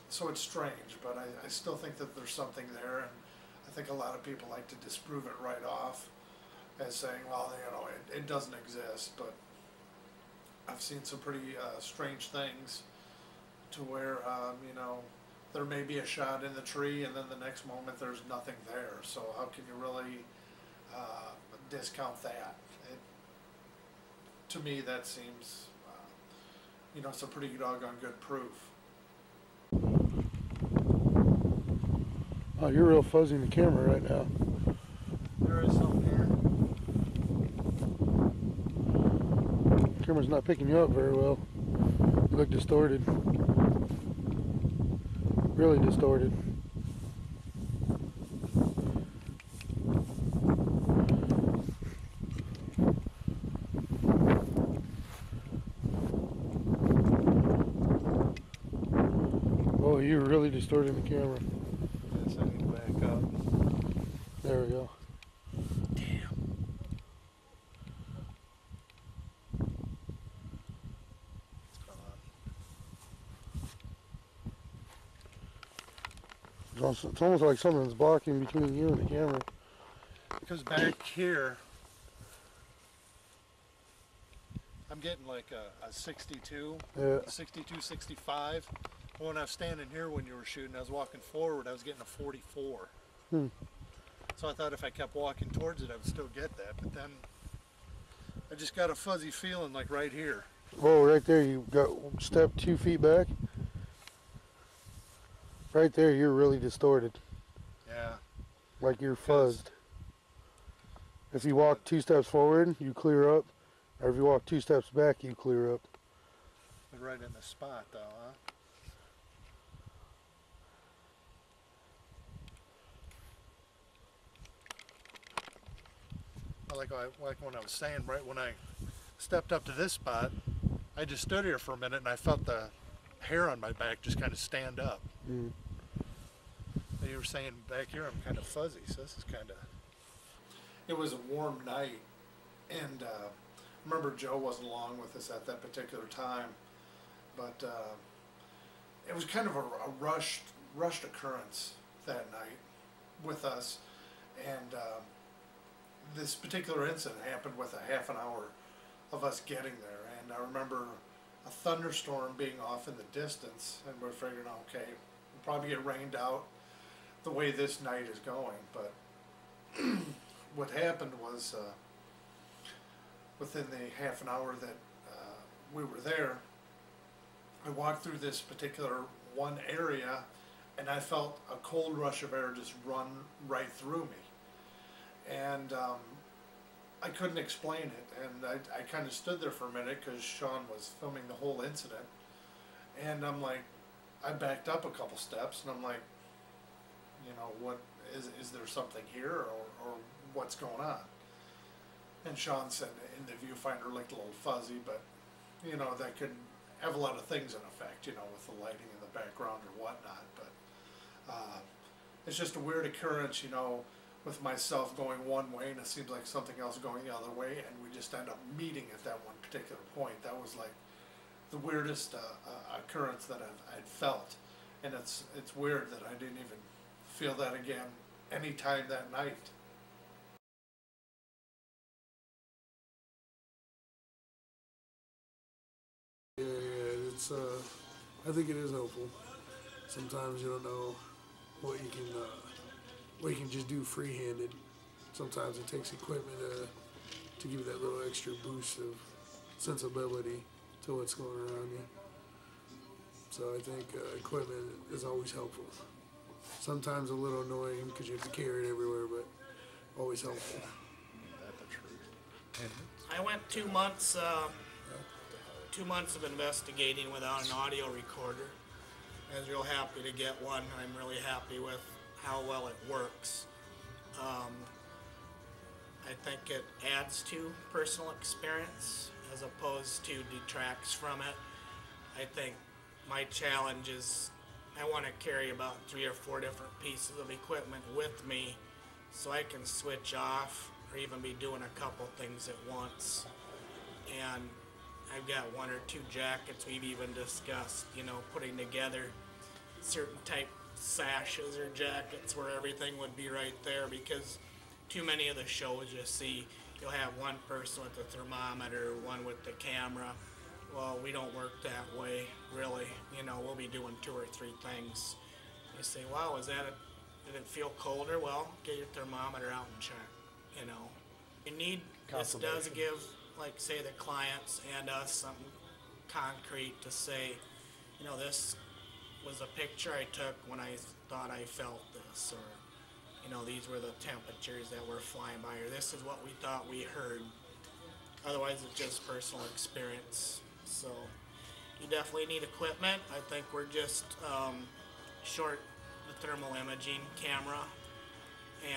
So it's strange, but I still think that there's something there, and I think a lot of people like to disprove it right off as saying, well, it doesn't exist. But I've seen some pretty strange things to where there may be a shot in the tree, and then the next moment there's nothing there. So how can you really discount that? To me, that seems you know, some pretty doggone good proof. Oh, you're real fuzzy in the camera right now. There is something here. The camera's not picking you up very well. You look distorted. Really distorted. Oh, you're really distorting the camera. Yes, I need to back up. There we go. What's going on? It's almost like something's blocking between you and the camera. Because back here, I'm getting like a 62, Yeah. 62, 65. When I was standing here when you were shooting, I was walking forward, I was getting a 44. Hmm. So I thought if I kept walking towards it, I would still get that. But then I just got a fuzzy feeling like right here. Whoa, right there, you got step 2 feet back. Right there, you're really distorted. Yeah. Like you're fuzzed. If you walk 2 steps forward, you clear up. Or if you walk 2 steps back, you clear up. But right in the spot though, huh? Like when I was saying, right when I stepped up to this spot, I just stood here for a minute and I felt the hair on my back just kind of stand up. Mm. You were saying back here I'm kind of fuzzy, so this is kind of... It was a warm night, and I remember Joe wasn't along with us at that particular time, but it was kind of a rushed occurrence that night with us, and this particular incident happened with a half an hour of us getting there, and I remember a thunderstorm being off in the distance, and we're figuring, okay, we'll probably get rained out the way this night is going. But what happened was within the half an hour that we were there, I walked through this particular one area and I felt a cold rush of air just run right through me, and I couldn't explain it, and I kind of stood there for a minute because Sean was filming the whole incident, and I'm like, I backed up a couple steps and I'm like, you know, what is there something here, or what's going on? And Sean said in the viewfinder looked a little fuzzy, but you know, that could have a lot of things in effect, you know, with the lighting in the background or whatnot. But it's just a weird occurrence, you know, with myself going one way and it seems like something else going the other way, and we just end up meeting at that one particular point. That was like the weirdest occurrence that I'd felt, and it's weird that I didn't even feel that again any time that night. Yeah, it's I think it is helpful. Sometimes you don't know what you can just do free-handed. Sometimes it takes equipment to give you that little extra boost of sensibility to what's going around you. So I think equipment is always helpful. Sometimes a little annoying because you have to carry it everywhere, but always helpful. That's the truth. I went 2 months, 2 months of investigating without an audio recorder. I was real happy to get one. I'm really happy with how well it works. I think it adds to personal experience as opposed to detracts from it. I think my challenge is I want to carry about 3 or 4 different pieces of equipment with me so I can switch off or even be doing a couple things at once. And I've got 1 or 2 jackets we've even discussed, you know, putting together certain type sashes or jackets where everything would be right there, because too many of the shows you see, you'll have one person with the thermometer, one with the camera. Well, we don't work that way, really. You know, we'll be doing 2 or 3 things. You say, wow, did it feel colder? Well, get your thermometer out and check, you know. This does give, like, say, the clients and us some concrete to say, you know, this was a picture I took when I thought I felt this, or, you know, these were the temperatures that were flying by, or this is what we thought we heard. Otherwise, it's just personal experience. So you definitely need equipment. I think we're just short the thermal imaging camera,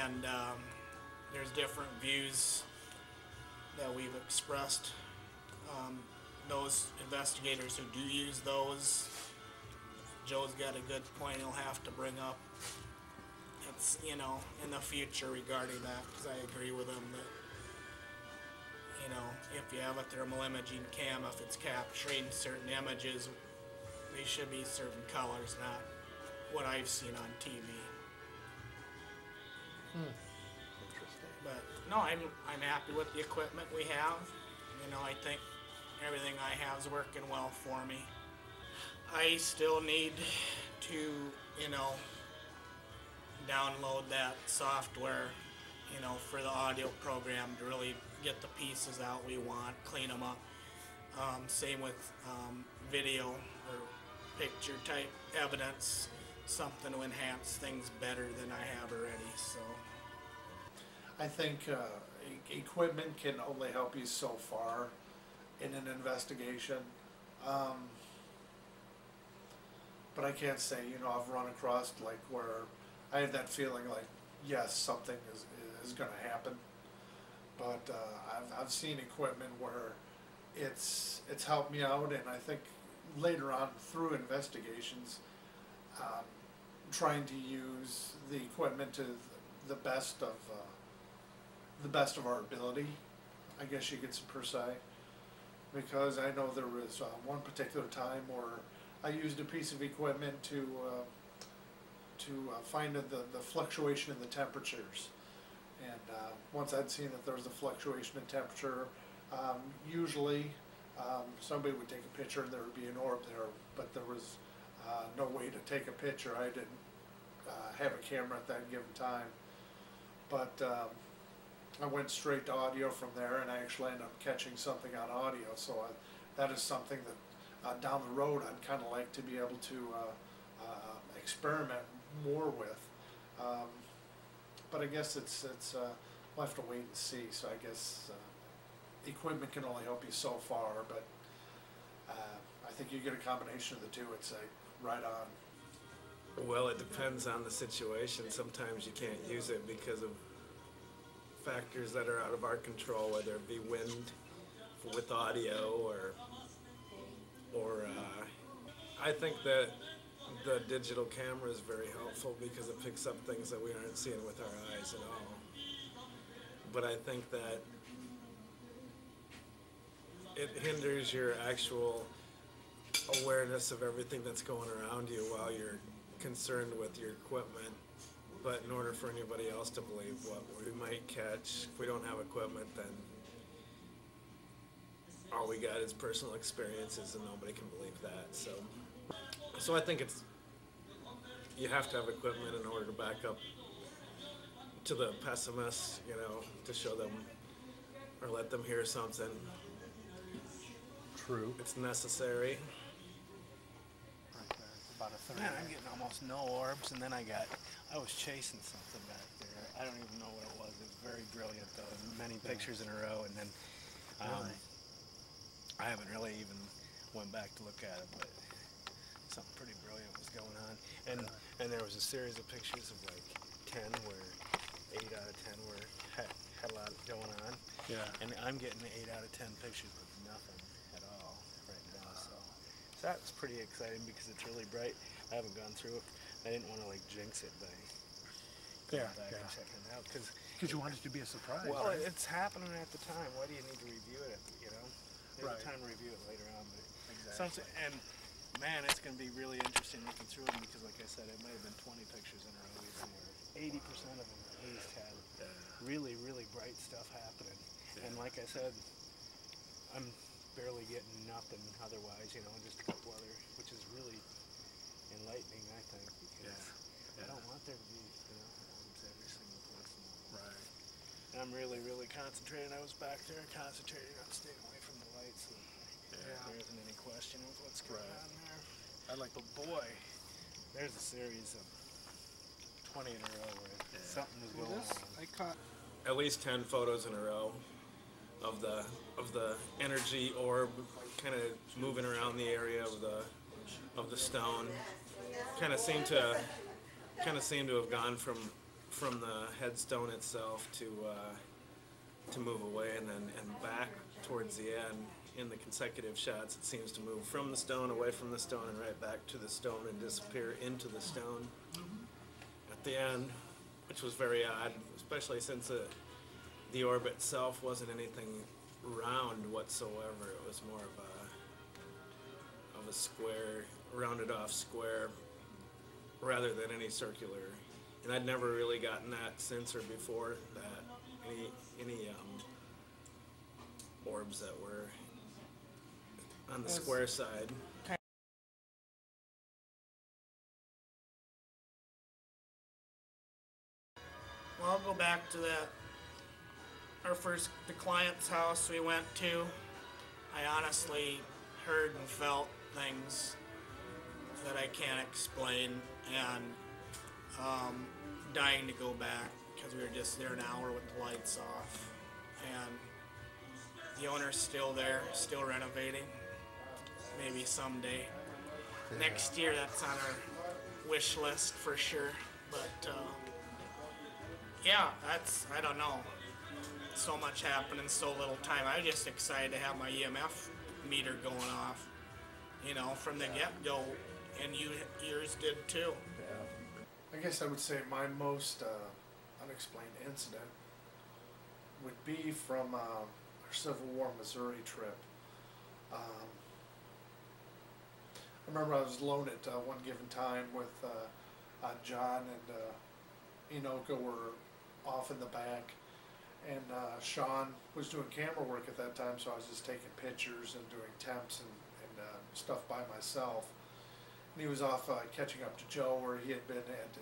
and there's different views that we've expressed. Those investigators who do use those, Joe's got a good point he'll have to bring up. It's, you know, in the future regarding that, because I agree with him that, you know, if you have a thermal imaging cam, if it's capturing certain images, they should be certain colors, not what I've seen on TV. Interesting. But no, I'm happy with the equipment we have. You know, I think everything I have is working well for me. I still need to, you know, download that software, you know, for the audio program to really get the pieces out we want, clean them up. Same with video or picture type evidence, something to enhance things better than I have already. So I think equipment can only help you so far in an investigation. But I can't say, you know, I've run across like where I had that feeling like, yes, something is going to happen. But I've seen equipment where it's helped me out, and I think later on through investigations, trying to use the equipment to the best of our ability, I guess you could per se. Because I know there was one particular time where I used a piece of equipment to find the fluctuation in the temperatures, and once I'd seen that there was a fluctuation in temperature, usually somebody would take a picture and there would be an orb there, but there was no way to take a picture. I didn't have a camera at that given time, but I went straight to audio from there, and I actually ended up catching something on audio. So that is something that down the road I'd kind of like to be able to experiment more with. But I guess we'll have to wait and see. So I guess equipment can only help you so far, but I think you get a combination of the two, it's right on. Well, it depends on the situation. Sometimes you can't use it because of factors that are out of our control, whether it be wind with audio or I think that the digital camera is very helpful because it picks up things that we aren't seeing with our eyes at all. But I think that it hinders your actual awareness of everything that's going around you while you're concerned with your equipment. But in order for anybody else to believe what we might catch, if we don't have equipment, then all we got is personal experiences, and nobody can believe that. So I think you have to have equipment in order to back up to the pessimists, you know, to show them or let them hear something. True. It's necessary. About a third. Man, I'm getting almost no orbs, and then I was chasing something back there. I don't even know what it was. It was very brilliant, though. Many pictures in a row, and then I haven't really even went back to look at it, but something pretty brilliant was going on. And there was a series of pictures of like 10 where 8 out of 10 were had a lot going on. Yeah. And I'm getting 8 out of 10 pictures with nothing at all right now. So that's pretty exciting because it's really bright. I haven't gone through it. I didn't want to like jinx it by going back and checking it out because you want it to be a surprise. well, right? it's happening at the time. Why do you need to review it? You know, there's Right. time to review it later on. But Exactly. and man, it's going to be really interesting looking through them because, like I said, it might have been 20 pictures in a row. Even where 80% of them at least had really, really bright stuff happening. And like I said, I'm barely getting nothing otherwise. You know, just a couple other, which is really enlightening, I think, because I don't want there to be, you know, orbs every single place in the world. Right. And I'm really, really concentrating. I was back there concentrating on staying away from the lights. And There isn't any question of what's going on there. But boy, there's a series of 20 in a row where something is going This on. I caught. At least 10 photos in a row of the energy orb kind of moving around the area of the stone. Kind of seemed to have gone from the headstone itself to move away and back towards the end. In the consecutive shots, it seems to move from the stone, away from the stone, and right back to the stone and disappear into the stone at the end, which was very odd, especially since the orb itself wasn't anything round whatsoever. It was more of a square, rounded off square, rather than any circular. And I'd never really gotten that since or before that any orbs that were on the square side. Well, I'll go back to the client's house we went to. I honestly heard and felt things that I can't explain, and dying to go back because we were just there an hour with the lights off. And the owner's still there, still renovating. Maybe someday. Next year, that's on our wish list for sure. But yeah, I don't know. So much happened in so little time. I was just excited to have my EMF meter going off, from the get-go, and yours did too. I guess I would say my most unexplained incident would be from our Civil War Missouri trip. I remember I was alone at one given time with John and Enoka were off in the back, and Sean was doing camera work at that time, so I was just taking pictures and doing temps and stuff by myself. And he was off catching up to Joe, where he had been at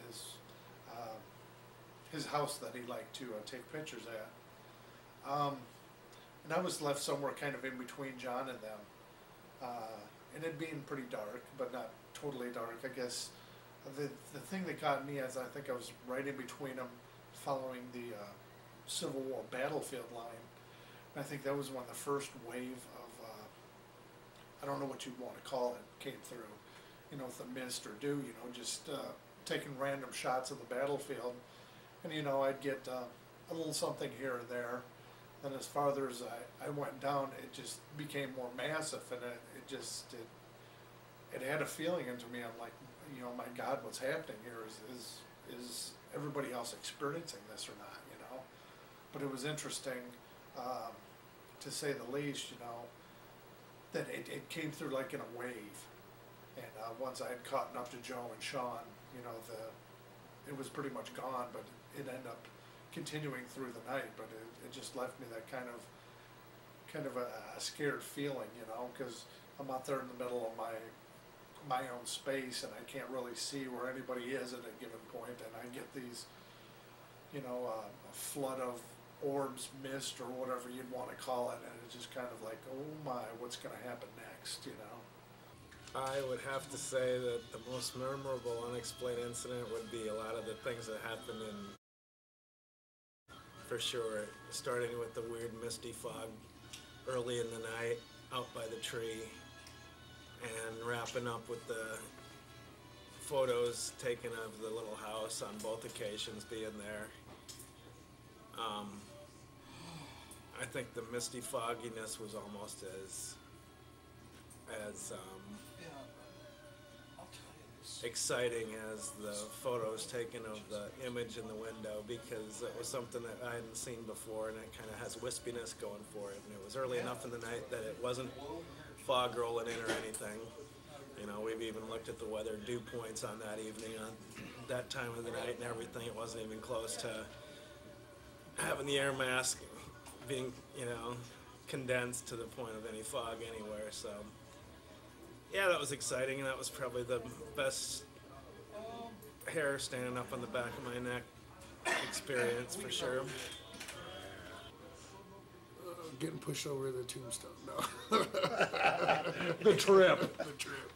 his house that he liked to take pictures at. And I was left somewhere kind of in between John and them. And it being pretty dark, but not totally dark. I guess the thing that got me is I think I was right in between them, following the Civil War battlefield line. And I think that was when the first wave of, I don't know what you'd want to call it, came through. With the mist or dew, just taking random shots of the battlefield. And I'd get a little something here or there. Then as farther as I went down, it just became more massive, and it had a feeling into me. I'm like, my God, what's happening here? Is everybody else experiencing this or not? But it was interesting, to say the least. That it came through like in a wave, and once I had caught up to Joe and Sean, it was pretty much gone, but it ended up continuing through the night. But it just left me that kind of a scared feeling, because I'm out there in the middle of my own space, and I can't really see where anybody is at a given point, and I get these, a flood of orbs, mist, or whatever you'd want to call it, and it's just kind of like, oh my, what's going to happen next, I would have to say that the most memorable unexplained incident would be a lot of the things that happened for sure, starting with the weird misty fog early in the night out by the tree, and wrapping up with the photos taken of the little house on both occasions being there. I think the misty fogginess was almost as exciting as the photos taken of the image in the window, because it was something that I hadn't seen before, and it kind of has wispiness going for it. And it was early enough in the night that it wasn't fog rolling in or anything. We've even looked at the weather dew points on that evening, on that time of the night and everything. It wasn't even close to having the air mass being, condensed to the point of any fog anywhere. So yeah, that was exciting, and that was probably the best hair standing up on the back of my neck experience for sure. Getting pushed over the tombstone, no. The trip. The trip.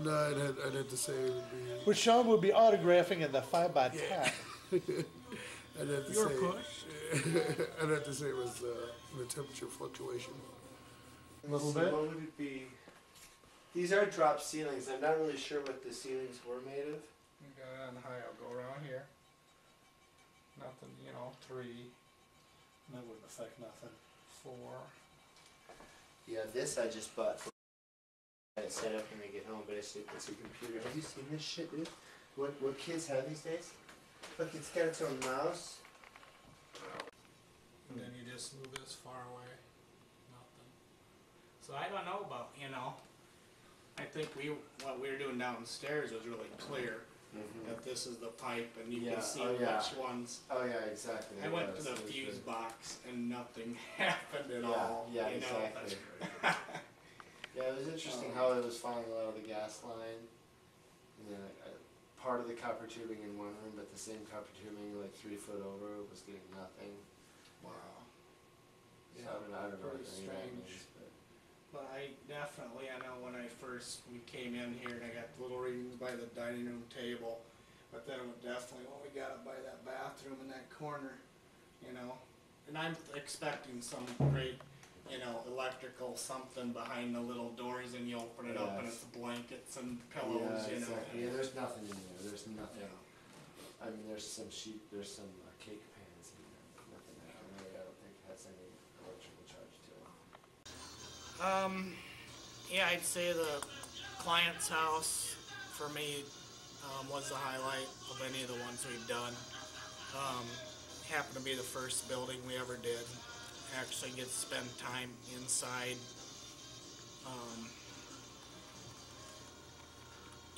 No, I'd have to say it would be. Which Sean would be autographing in the 5x10. I'd have to Your say. push. I'd have to say it was the temperature fluctuation. A little So bit. what would it be? These are drop ceilings. I'm not really sure what the ceilings were made of. You got it on high. I'll go around here. Nothing, 3, That wouldn't affect nothing. 4. Yeah, this I just bought for set up when I get home, but it's a computer. Have you seen this shit, dude? What kids have these days? Look, it's got its own mouse. And then you just move this far away. Nothing. So I don't know about, I think what we were doing downstairs was really clear. That this is the pipe and you can see which ones. Oh yeah, exactly. I went to the fuse box and nothing happened at all. Yeah, exactly. Yeah, it was interesting how it was falling out of the gas line. And then part of the copper tubing in one room, but the same copper tubing like 3 foot over was getting nothing. Wow. So I don't know what pretty any of that strange. means, But I know when we came in here and I got little readings by the dining room table, but then definitely when we got up by that bathroom in that corner, and I'm expecting some great, electrical something behind the little doors and you open it up and it's blankets and pillows, Yeah, exactly. Yeah, there's nothing in there. There's nothing. I mean, there's some cake pans in there. Nothing. I don't think it has any electrical charge to it. Yeah, I'd say the client's house for me was the highlight of any of the ones we've done. Happened to be the first building we ever did. Actually get to spend time inside.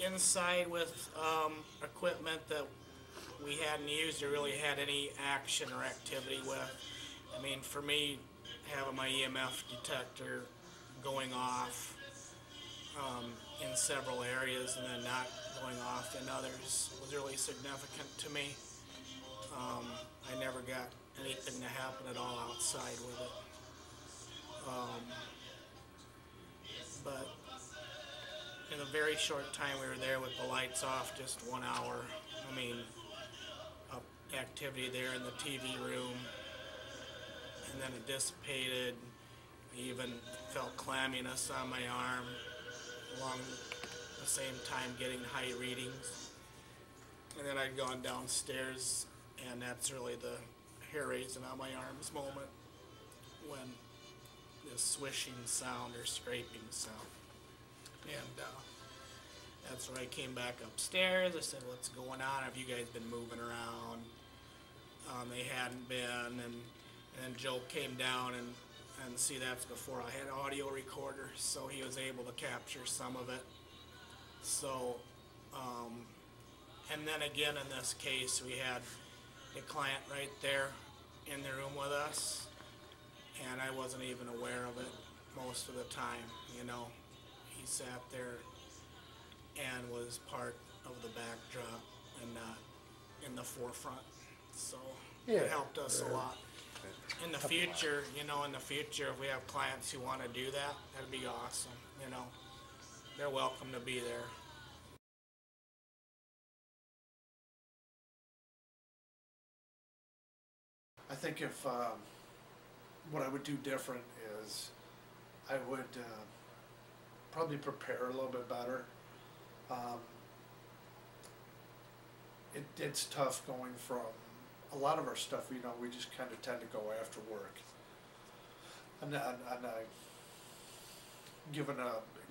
Inside with equipment that we hadn't used or really had any action or activity with. I mean, for me, having my EMF detector going off in several areas and then not going off in others was really significant to me. I never got anything to happen at all outside with it. But in a very short time we were there with the lights off, just 1 hour. I mean, activity there in the TV room, and then it dissipated. I even felt clamminess on my arm along the same time getting high readings. And then I'd gone downstairs, and that's really the hair raising on my arms moment when this swishing sound or scraping sound. And that's when I came back upstairs. I said, what's going on? Have you guys been moving around? They hadn't been, and then Joe came down and see, that's before I had audio recorder, so he was able to capture some of it. So, and then again in this case, we had the client right there in the room with us, and I wasn't even aware of it most of the time, He sat there and was part of the backdrop and not in the forefront. So it helped us a lot. In the future, if we have clients who want to do that, that'd be awesome, They're welcome to be there. I think if what I would do different is I would probably prepare a little bit better. It's tough going from a lot of our stuff. We just kind of tend to go after work, and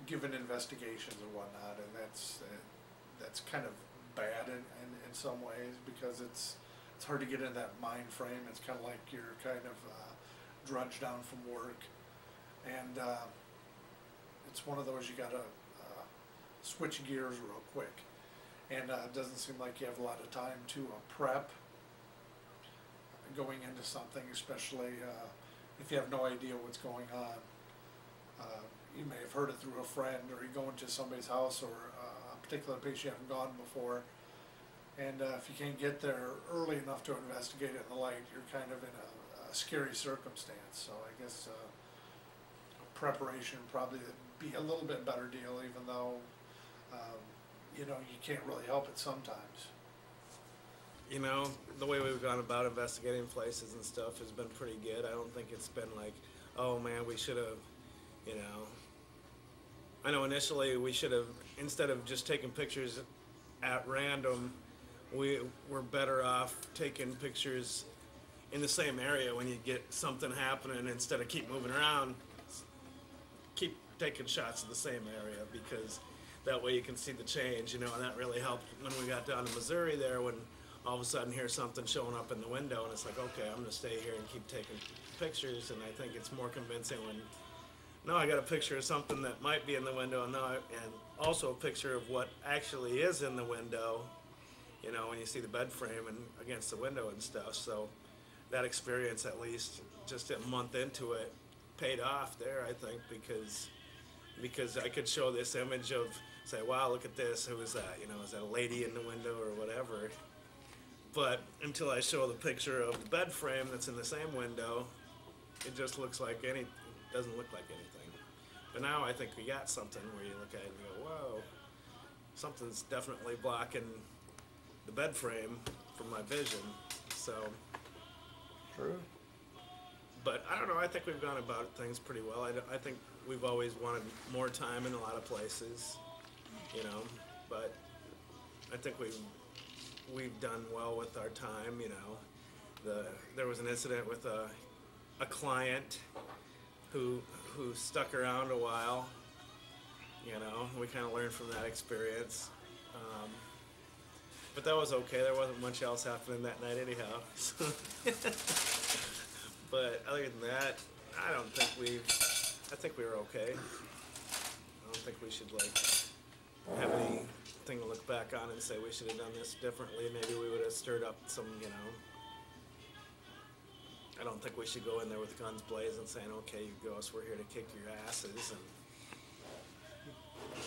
given investigations and whatnot, and that's kind of bad in some ways, because it's hard to get in that mind frame. It's kind of like you're kind of drudged down from work, and it's one of those you gotta switch gears real quick, and it doesn't seem like you have a lot of time to prep going into something, especially if you have no idea what's going on. You may have heard it through a friend, or you go into somebody's house, or a particular place you haven't gone before, and if you can't get there early enough to investigate it in the light, you're kind of in a scary circumstance. So I guess preparation would probably be a little bit better deal, even though, you know, you can't really help it sometimes. You know, the way we've gone about investigating places and stuff has been pretty good. I don't think it's been like, oh man, we should have, you know. I know initially we should have, instead of just taking pictures at random, we were better off taking pictures in the same area when you get something happening, instead of keep moving around, keep taking shots in the same area, because that way you can see the change, you know, and that really helped when we got down to Missouri there, when all of a sudden here's something showing up in the window, and it's like, okay, I'm gonna stay here and keep taking pictures. And I think it's more convincing when, no, I got a picture of something that might be in the window, and also a picture of what actually is in the window, you know, when you see the bed frame and against the window and stuff. So that experience, at least just a month into it, paid off there, I think, because I could show this image of, say, wow, look at this, who is that? You know, is that a lady in the window or whatever? But until I show the picture of the bed frame that's in the same window, it just looks like doesn't look like anything. But now I think we got something where you look at it and you go, whoa, something's definitely blocking the bed frame from my vision. So, True. but I don't know, I think we've gone about things pretty well. I think we've always wanted more time in a lot of places, you know, but I think we've done well with our time, you know. There was an incident with a client who stuck around a while, you know. We kind of learned from that experience. But that was okay. There wasn't much else happening that night anyhow. But other than that, I think we were okay. I don't think we should like have anything to look back on and say we should have done this differently. Maybe we would have stirred up some, you know. I don't think we should go in there with guns blazing saying, okay, you ghosts, we're here to kick your asses,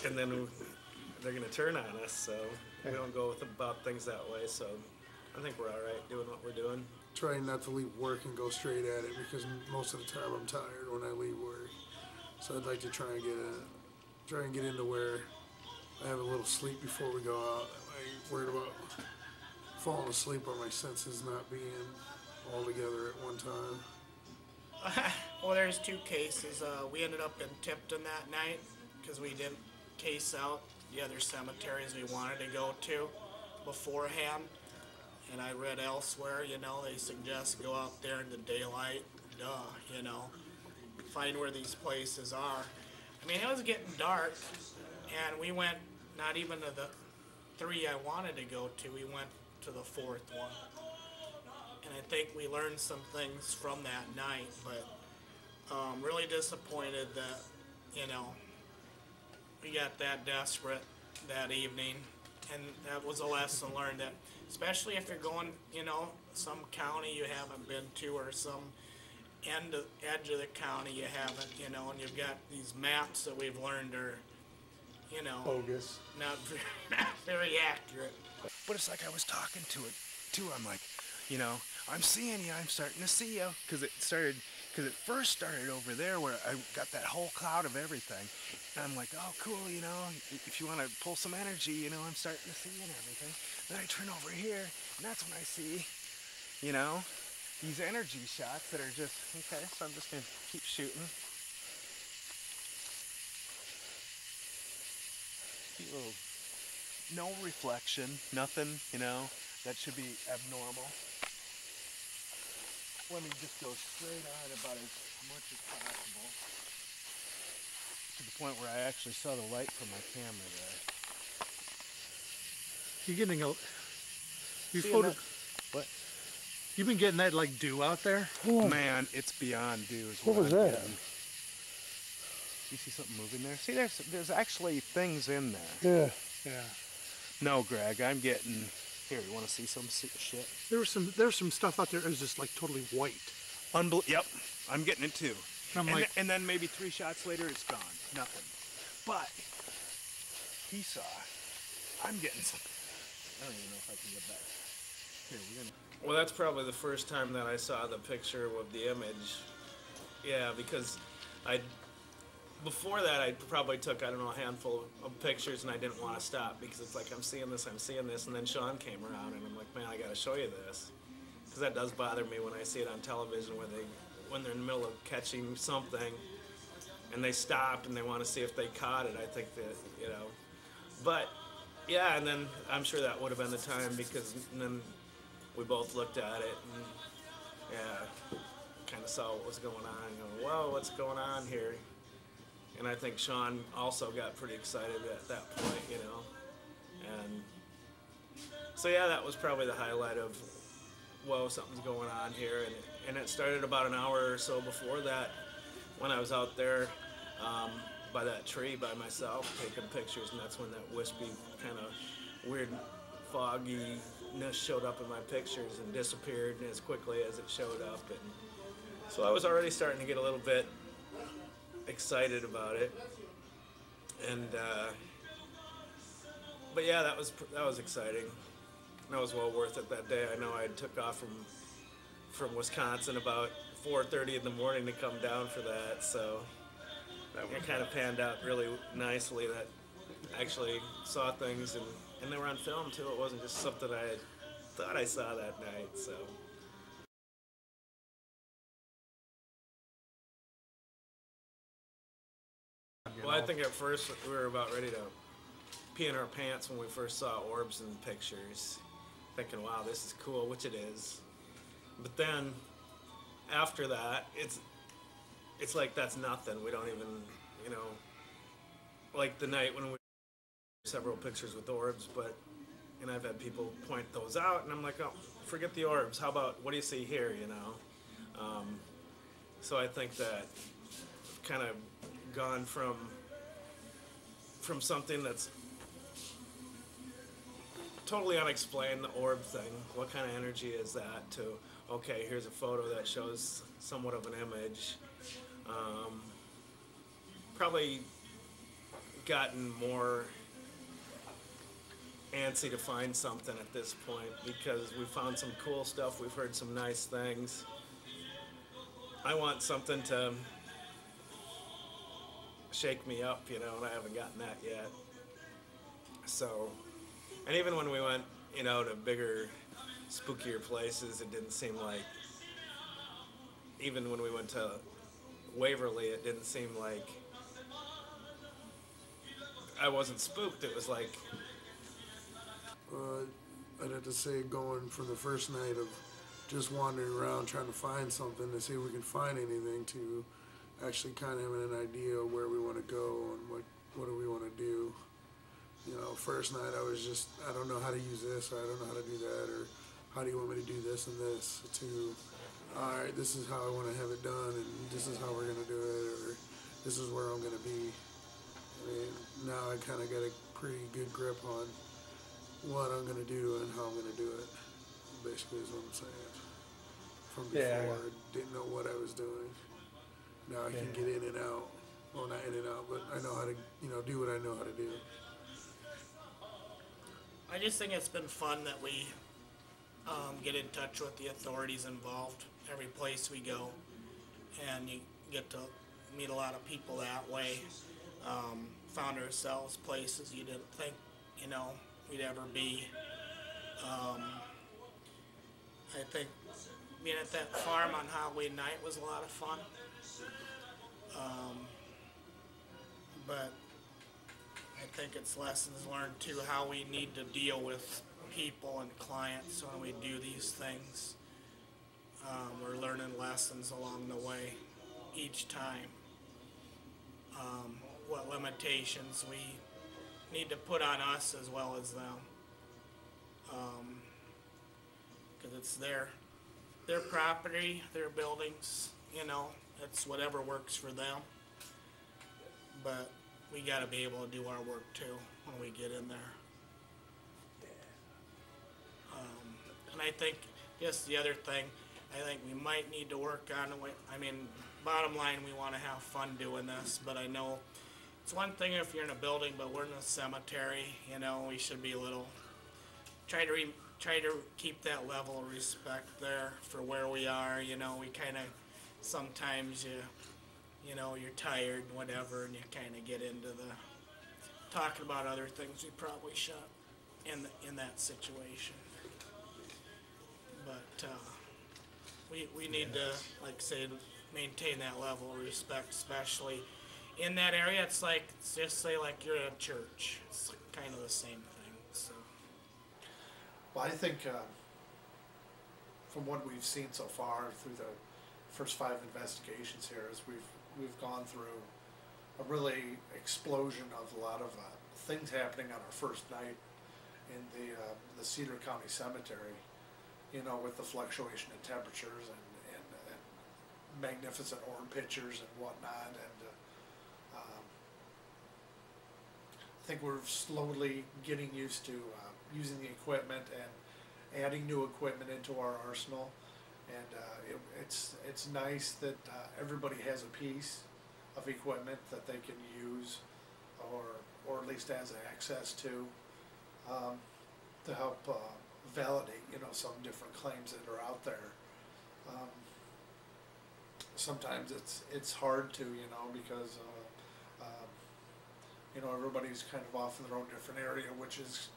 and then they're going to turn on us, so we don't go about things that way. So I think we're all right doing what we're doing. Trying not to leave work and go straight at it, because most of the time I'm tired when I leave work. So I'd like to try and get into where I have a little sleep before we go out. I ain't worried about falling asleep or my senses not being all together at one time. Well, there's two cases. We ended up in Tipton that night because we didn't case out the other cemeteries we wanted to go to beforehand. And I read elsewhere, you know, they suggest go out there in the daylight, you know, find where these places are. I mean, it was getting dark, and we went not even to the 3 I wanted to go to, we went to the 4th one. And I think we learned some things from that night, but really disappointed that, you know, we got that desperate that evening. And that was a lesson learned, that especially if you're going, you know, some county you haven't been to, or some edge of the county you haven't, you know, and you've got these maps that we've learned are, you know, Bogus. not very accurate. But it's like I was talking to it too. I'm like, you know, I'm seeing you. I'm starting to see you, because it first started over there where I got that whole cloud of everything. And I'm like, oh, cool, you know, if you want to pull some energy, you know, I'm starting to see you and everything. Then I turn over here, and that's when I see, you know, these energy shots that are just, okay, so I'm just going to keep shooting. Little, no reflection, nothing, you know, that should be abnormal. Let me just go straight on about as much as possible, to the point where I actually saw the light from my camera there. You getting a? You See, photo? What? You been getting that like dew out there? Man, it's beyond dew. What was that? You see something moving there? See, there's actually things in there. Yeah. Yeah. No, Greg, I'm getting. Here, you want to see some shit? There's some stuff out there that was just like totally white. Yep, I'm getting it too. And then maybe 3 shots later, it's gone. Nothing. But he saw. I'm getting some. I don't even know if I can get back. Here, we're gonna. Well, that's probably the first time that I saw the picture of the image. Yeah, because before that, I probably took, I don't know, a handful of pictures, and I didn't want to stop because it's like, I'm seeing this, and then Sean came around, and I'm like, man, I got to show you this. Because that does bother me when I see it on television when they're in the middle of catching something, and they stop and they want to see if they caught it. I think that, you know. But, yeah, and then I'm sure that would have been the time, because then we both looked at it, and, yeah, kind of saw what was going on, and go, whoa, what's going on here? And I think Sean also got pretty excited at that point, you know. And so, yeah, that was probably the highlight of, whoa, something's going on here. And it started about an hour or so before that, when I was out there by that tree by myself taking pictures, and that's when that wispy kind of weird fogginess showed up in my pictures and disappeared as quickly as it showed up. And so I was already starting to get a little bit excited about it, and but yeah, that was exciting. That was well worth it that day. I know I took off from Wisconsin about 4:30 in the morning to come down for that, so it kind of panned out really nicely. That I actually saw things, and they were on film too. It wasn't just something I thought I saw that night. So. Well, I think at first we were about ready to pee in our pants when we first saw orbs in pictures, thinking, wow, this is cool, which it is. But then, after that, it's like that's nothing. We don't even, you know, like the night when we several pictures with orbs, and I've had people point those out, and I'm like, oh, forget the orbs. How about, what do you see here, you know? So I think that kind of gone from something that's totally unexplained, the orb thing, what kind of energy is that, to, okay, here's a photo that shows somewhat of an image. Probably gotten more antsy to find something at this point, because we found some cool stuff, we've heard some nice things. I want something to shake me up, you know, and I haven't gotten that yet. So, and even when we went, you know, to bigger, spookier places, it didn't seem like, even when we went to Waverly, it didn't seem like I wasn't spooked. It was like, I'd have to say, going from the first night of just wandering around trying to find something to see if we can find anything, to actually kind of having an idea of where we want to go and what do we want to do. You know, first night I was just, I don't know how to use this, or I don't know how to do that, or how do you want me to do this and this, to, all right, this is how I want to have it done, and this is how we're going to do it, or this is where I'm going to be. I mean, now I kind of got a pretty good grip on what I'm going to do and how I'm going to do it, basically is what I'm saying. From before, I didn't know what I was doing. Now I can get in and out. Well, not in and out, but I know how to, you know, do what I know how to do. I just think it's been fun that we get in touch with the authorities involved every place we go, and you get to meet a lot of people that way. Found ourselves places you didn't think, you know, we'd ever be. I think being at that farm on Halloween night was a lot of fun. But I think it's lessons learned too, how we need to deal with people and clients when we do these things. We're learning lessons along the way each time. What limitations we need to put on us as well as them. Because it's their property, their buildings, you know, it's whatever works for them. But we got to be able to do our work too when we get in there. And I think just the other thing, I think we might need to work on, I mean, bottom line, we want to have fun doing this, but I know it's one thing if you're in a building, but we're in a cemetery, you know, we should be a little, try to keep that level of respect there for where we are, you know, we kind of, sometimes you you know, you're tired and whatever, and you kind of get into the talking about other things you probably shouldn't in that situation. But we need to, like I say, maintain that level of respect, especially in that area. It's just say like you're at a church. It's kind of the same thing. So. Well, I think from what we've seen so far through the first 5 investigations here is we've gone through a really explosion of a lot of things happening on our first night in the Cedar County Cemetery, you know, with the fluctuation in temperatures and magnificent orb pictures and whatnot, and I think we're slowly getting used to using the equipment and adding new equipment into our arsenal, and it's nice that everybody has a piece of equipment that they can use, or at least has access to help validate, you know, some different claims that are out there. Sometimes it's hard to, you know, because you know, everybody's kind of off in their own different area, which is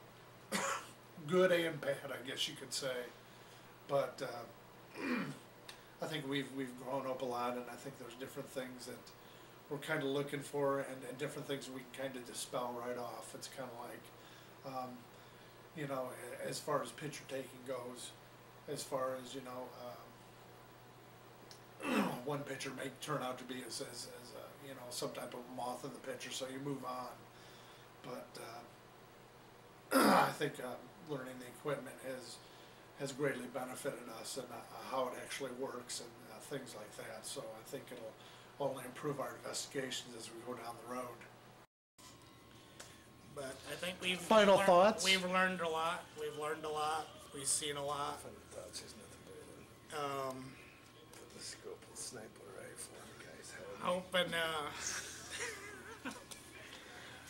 good and bad, I guess you could say. But I think we've grown up a lot, and I think there's different things that we're kind of looking for, and different things we can kind of dispel right off. It's kind of like, you know, as far as picture taking goes, as far as, you know, one picture may turn out to be as you know, some type of moth in the picture, so you move on. But I think learning the equipment has greatly benefited us, and how it actually works, and things like that. So I think it'll only improve our investigations as we go down the road. But I think we've Final thoughts? We've learned a lot. We've learned a lot. We've seen a lot. Final thoughts, there's nothing better than put the scope of the sniper rifle on the guy's head. Hoping,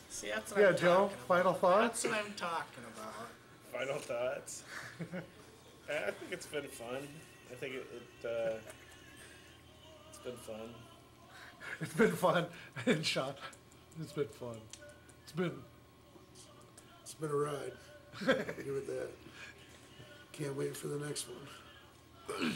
see, that's what Yeah, I'm Joe, talking final about. thoughts? That's what I'm talking about. Final thoughts? I think it's been fun. I think it's been fun. It's been fun, and Sean, it's been fun. It's been a ride. Give it that. Can't wait for the next one.